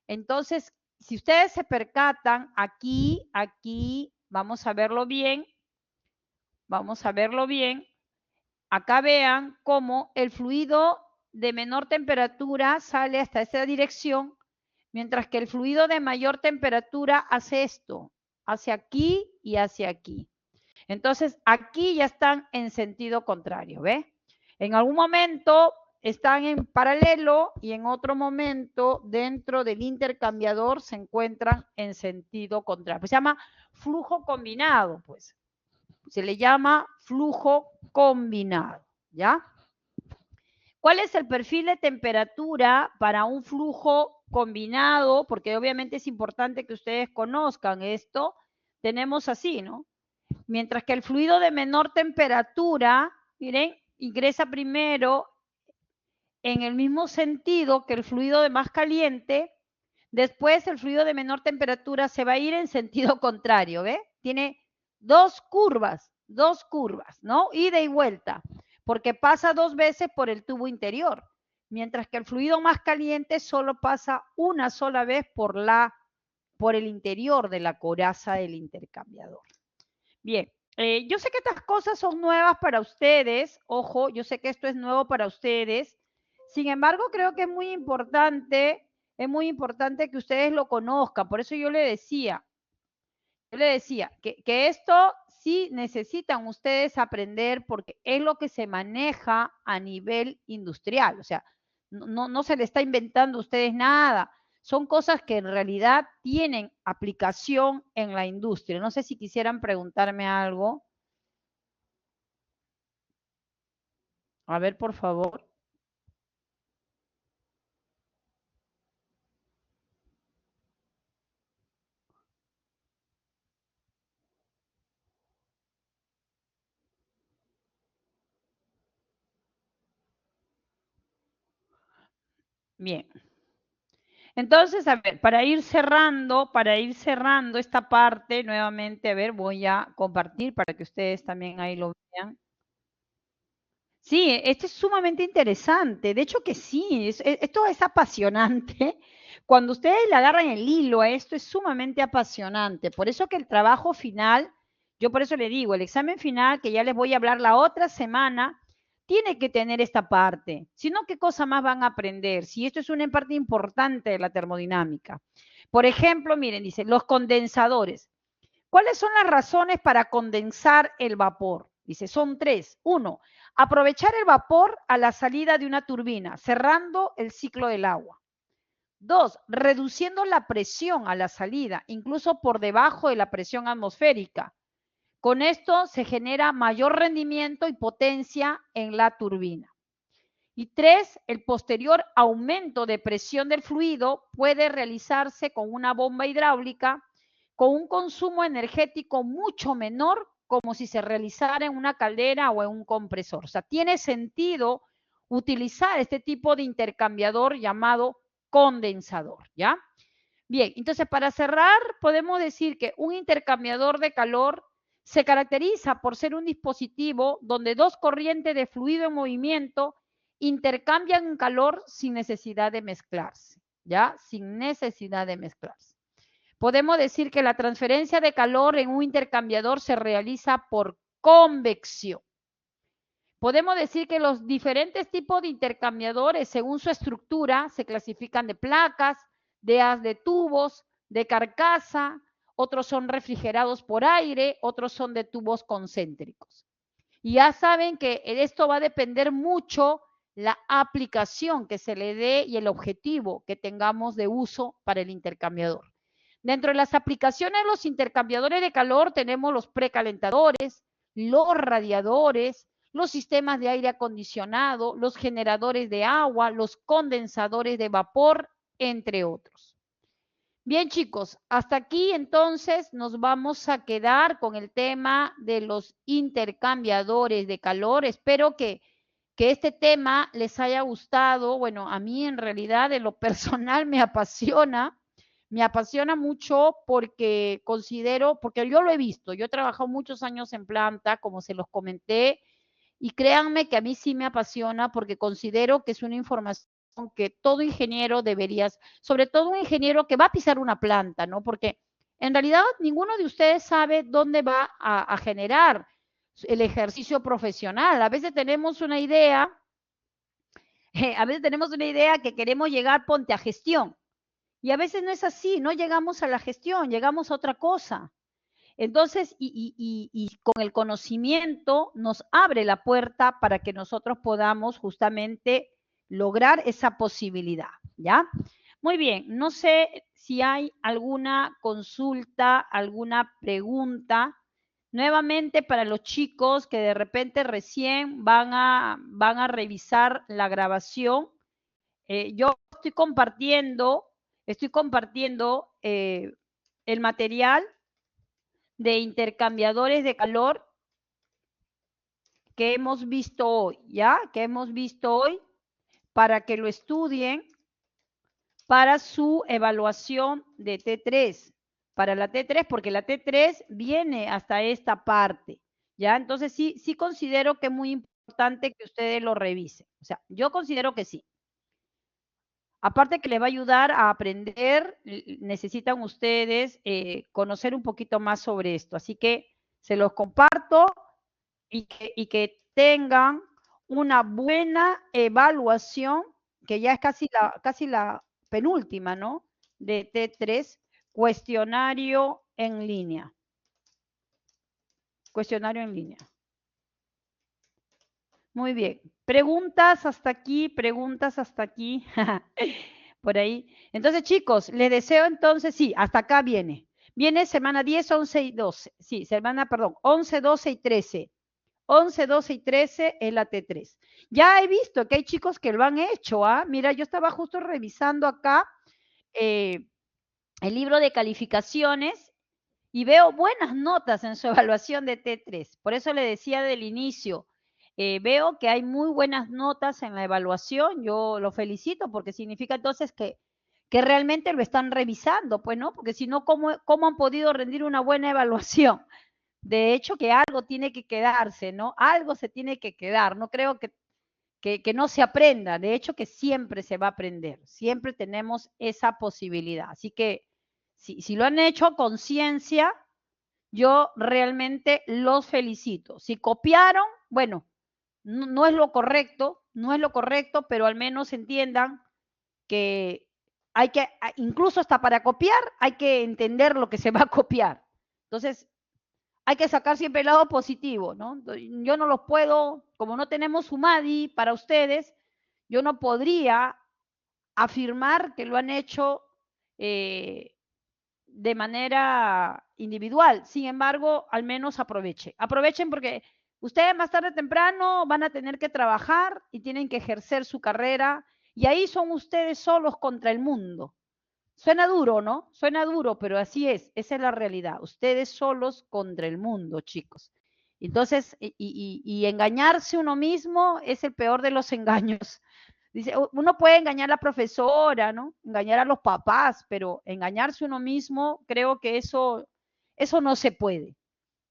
Entonces, si ustedes se percatan, aquí, vamos a verlo bien, acá vean cómo el fluido de menor temperatura sale hasta esta dirección, mientras que el fluido de mayor temperatura hace esto, hacia aquí y hacia aquí. Entonces, aquí ya están en sentido contrario, ¿ve? En algún momento están en paralelo y en otro momento dentro del intercambiador se encuentran en sentido contrario. Pues se llama flujo combinado, pues. Se le llama flujo combinado, ¿ya? ¿Cuál es el perfil de temperatura para un flujo combinado? Porque obviamente es importante que ustedes conozcan esto. Tenemos así, ¿no? Mientras que el fluido de menor temperatura, miren, ingresa primero en el mismo sentido que el fluido de más caliente, después el fluido de menor temperatura se va a ir en sentido contrario, ¿ve? Tiene dos curvas, ¿no? Ida y vuelta, porque pasa dos veces por el tubo interior, mientras que el fluido más caliente solo pasa una sola vez por el interior de la coraza del intercambiador. Bien, yo sé que estas cosas son nuevas para ustedes, ojo, yo sé que esto es nuevo para ustedes, sin embargo creo que es muy importante que ustedes lo conozcan, por eso yo le decía que esto sí necesitan ustedes aprender porque es lo que se maneja a nivel industrial, o sea, no se le está inventando a ustedes nada, son cosas que en realidad tienen aplicación en la industria. No sé si quisieran preguntarme algo. A ver, por favor. Bien. Entonces, a ver, para ir cerrando esta parte, nuevamente, a ver, voy a compartir para que ustedes también ahí lo vean. Sí, este es sumamente interesante. De hecho que sí, esto es apasionante Cuando ustedes le agarran el hilo a esto es sumamente apasionante. Por eso que el trabajo final, yo por eso le digo, el examen final, que ya les voy a hablar la otra semana, tiene que tener esta parte. Si no, ¿qué cosa más van a aprender? Si esto es una parte importante de la termodinámica. Por ejemplo, miren, dice, los condensadores. ¿Cuáles son las razones para condensar el vapor? Dice, son tres. Uno, aprovechar el vapor a la salida de una turbina, cerrando el ciclo del agua. Dos, reduciendo la presión a la salida, incluso por debajo de la presión atmosférica. Con esto se genera mayor rendimiento y potencia en la turbina. Y tres, el posterior aumento de presión del fluido puede realizarse con una bomba hidráulica con un consumo energético mucho menor como si se realizara en una caldera o en un compresor. O sea, tiene sentido utilizar este tipo de intercambiador llamado condensador, ¿ya? Bien, entonces para cerrar podemos decir que un intercambiador de calor se caracteriza por ser un dispositivo donde dos corrientes de fluido en movimiento intercambian calor sin necesidad de mezclarse, ¿ya? Sin necesidad de mezclarse. Podemos decir que la transferencia de calor en un intercambiador se realiza por convección. Podemos decir que los diferentes tipos de intercambiadores, según su estructura, se clasifican de placas, de haz de tubos, de carcasa, otros son refrigerados por aire, otros son de tubos concéntricos. Y ya saben que esto va a depender mucho la aplicación que se le dé y el objetivo que tengamos de uso para el intercambiador. Dentro de las aplicaciones de los intercambiadores de calor tenemos los precalentadores, los radiadores, los sistemas de aire acondicionado, los generadores de agua, los condensadores de vapor, entre otros. Bien, chicos, hasta aquí entonces nos vamos a quedar con el tema de los intercambiadores de calor. Espero que este tema les haya gustado. Bueno, a mí en realidad de lo personal me apasiona mucho porque considero, porque yo lo he visto, yo he trabajado muchos años en planta, como se los comenté, y créanme que a mí sí me apasiona porque considero que es una información que todo ingeniero deberías, sobre todo un ingeniero que va a pisar una planta, ¿no? Porque en realidad ninguno de ustedes sabe dónde va a generar el ejercicio profesional. A veces tenemos una idea, que queremos llegar, ponte a gestión. Y a veces no es así, no llegamos a la gestión, llegamos a otra cosa. Entonces, y con el conocimiento nos abre la puerta para que nosotros podamos justamente lograr esa posibilidad, ¿ya? Muy bien, no sé si hay alguna consulta, alguna pregunta. Nuevamente para los chicos que de repente recién van a revisar la grabación, yo estoy compartiendo el material de intercambiadores de calor que hemos visto hoy, ¿ya? Que hemos visto hoy para que lo estudien para su evaluación de T3, para la T3, porque la T3 viene hasta esta parte, ¿ya? Entonces sí considero que es muy importante que ustedes lo revisen. O sea, yo considero que sí. Aparte que les va a ayudar a aprender, necesitan ustedes conocer un poquito más sobre esto. Así que se los comparto y que tengan una buena evaluación, que ya es casi la penúltima, ¿no? De T3, cuestionario en línea. Cuestionario en línea. Muy bien. Preguntas hasta aquí, por ahí. Entonces, chicos, les deseo entonces, sí, hasta acá viene. Viene semana 10, 11 y 12. Sí, semana, perdón, 11, 12 y 13. 11, 12 y 13 es la T3. Ya he visto que hay chicos que lo han hecho, ¿ah? Mira, yo estaba justo revisando acá el libro de calificaciones y veo buenas notas en su evaluación de T3. Por eso le decía del inicio, veo que hay muy buenas notas en la evaluación. Yo lo felicito porque significa entonces que realmente lo están revisando, pues, ¿no? Porque si no, ¿cómo han podido rendir una buena evaluación? De hecho, que algo tiene que quedarse, ¿no? Algo se tiene que quedar. No creo que no se aprenda, de hecho que siempre se va a aprender, siempre tenemos esa posibilidad. Así que si lo han hecho a conciencia, yo realmente los felicito. Si copiaron, bueno, no es lo correcto, no es lo correcto, pero al menos entiendan que hay que, incluso hasta para copiar, hay que entender lo que se va a copiar. Entonces, hay que sacar siempre el lado positivo, ¿no? Yo no los puedo, como no tenemos UMADI para ustedes, yo no podría afirmar que lo han hecho de manera individual. Sin embargo, al menos aprovechen. Aprovechen porque ustedes más tarde o temprano van a tener que trabajar y tienen que ejercer su carrera y ahí son ustedes solos contra el mundo. Suena duro, ¿no? Suena duro, pero así es, esa es la realidad. Ustedes solos contra el mundo, chicos. Entonces, y engañarse uno mismo es el peor de los engaños. Dice, uno puede engañar a la profesora, ¿no? Engañar a los papás, pero engañarse uno mismo, creo que eso no se puede,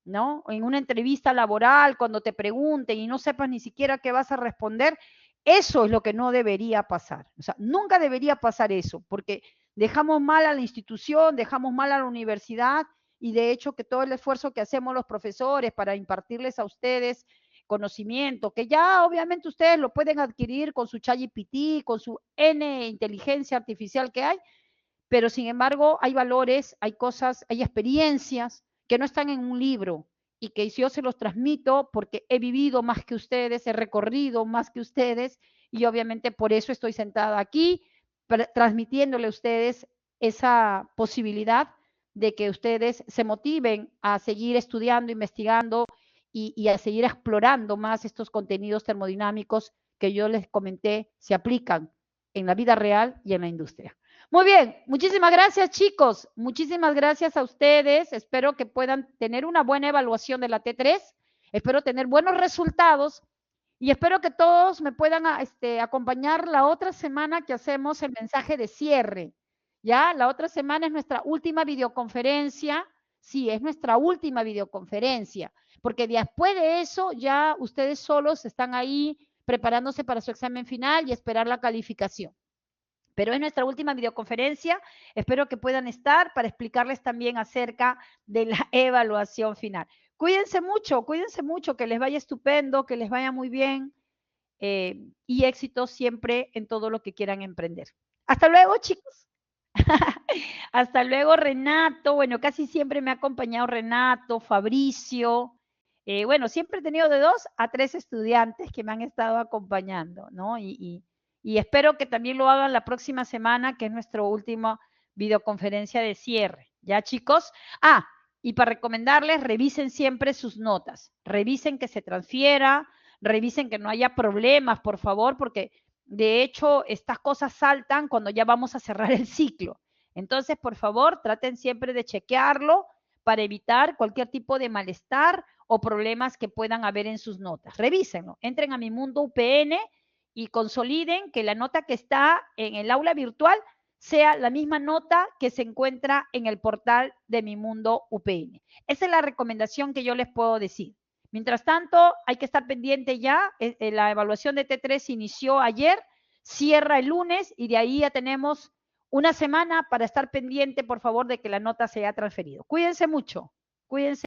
¿no? En una entrevista laboral, cuando te pregunten y no sepas ni siquiera qué vas a responder, eso es lo que no debería pasar. O sea, nunca debería pasar eso, porque dejamos mal a la institución, dejamos mal a la universidad y de hecho que todo el esfuerzo que hacemos los profesores para impartirles a ustedes conocimiento, que ya obviamente ustedes lo pueden adquirir con su ChatGPT, con su N inteligencia artificial que hay, pero sin embargo hay valores, hay cosas, hay experiencias que no están en un libro y que yo se los transmito porque he vivido más que ustedes, he recorrido más que ustedes y obviamente por eso estoy sentada aquí transmitiéndole a ustedes esa posibilidad de que ustedes se motiven a seguir estudiando, investigando y a seguir explorando más estos contenidos termodinámicos que yo les comenté se aplican en la vida real y en la industria. Muy bien, muchísimas gracias chicos, muchísimas gracias a ustedes, espero que puedan tener una buena evaluación de la T3, espero tener buenos resultados y espero que todos me puedan acompañar la otra semana que hacemos el mensaje de cierre. Ya, la otra semana es nuestra última videoconferencia. Sí, es nuestra última videoconferencia, porque después de eso ya ustedes solos están ahí preparándose para su examen final y esperar la calificación. Pero es nuestra última videoconferencia. Espero que puedan estar para explicarles también acerca de la evaluación final. Cuídense mucho, que les vaya estupendo, que les vaya muy bien y éxito siempre en todo lo que quieran emprender. Hasta luego, chicos. Hasta luego, Renato. Bueno, casi siempre me ha acompañado Renato, Fabricio. Bueno, siempre he tenido de 2 a 3 estudiantes que me han estado acompañando, ¿no? Y espero que también lo hagan la próxima semana, que es nuestra última videoconferencia de cierre. ¿Ya, chicos? Y para recomendarles, revisen siempre sus notas. Revisen que se transfiera, revisen que no haya problemas, por favor, porque de hecho estas cosas saltan cuando ya vamos a cerrar el ciclo. Entonces, por favor, traten siempre de chequearlo para evitar cualquier tipo de malestar o problemas que puedan haber en sus notas. Revísenlo, entren a Mi Mundo UPN y consoliden que la nota que está en el aula virtual sea la misma nota que se encuentra en el portal de Mi Mundo UPN. Esa es la recomendación que yo les puedo decir. Mientras tanto, hay que estar pendiente ya. La evaluación de T3 inició ayer, cierra el lunes y de ahí ya tenemos una semana para estar pendiente, por favor, de que la nota se haya transferido. Cuídense mucho. Cuídense.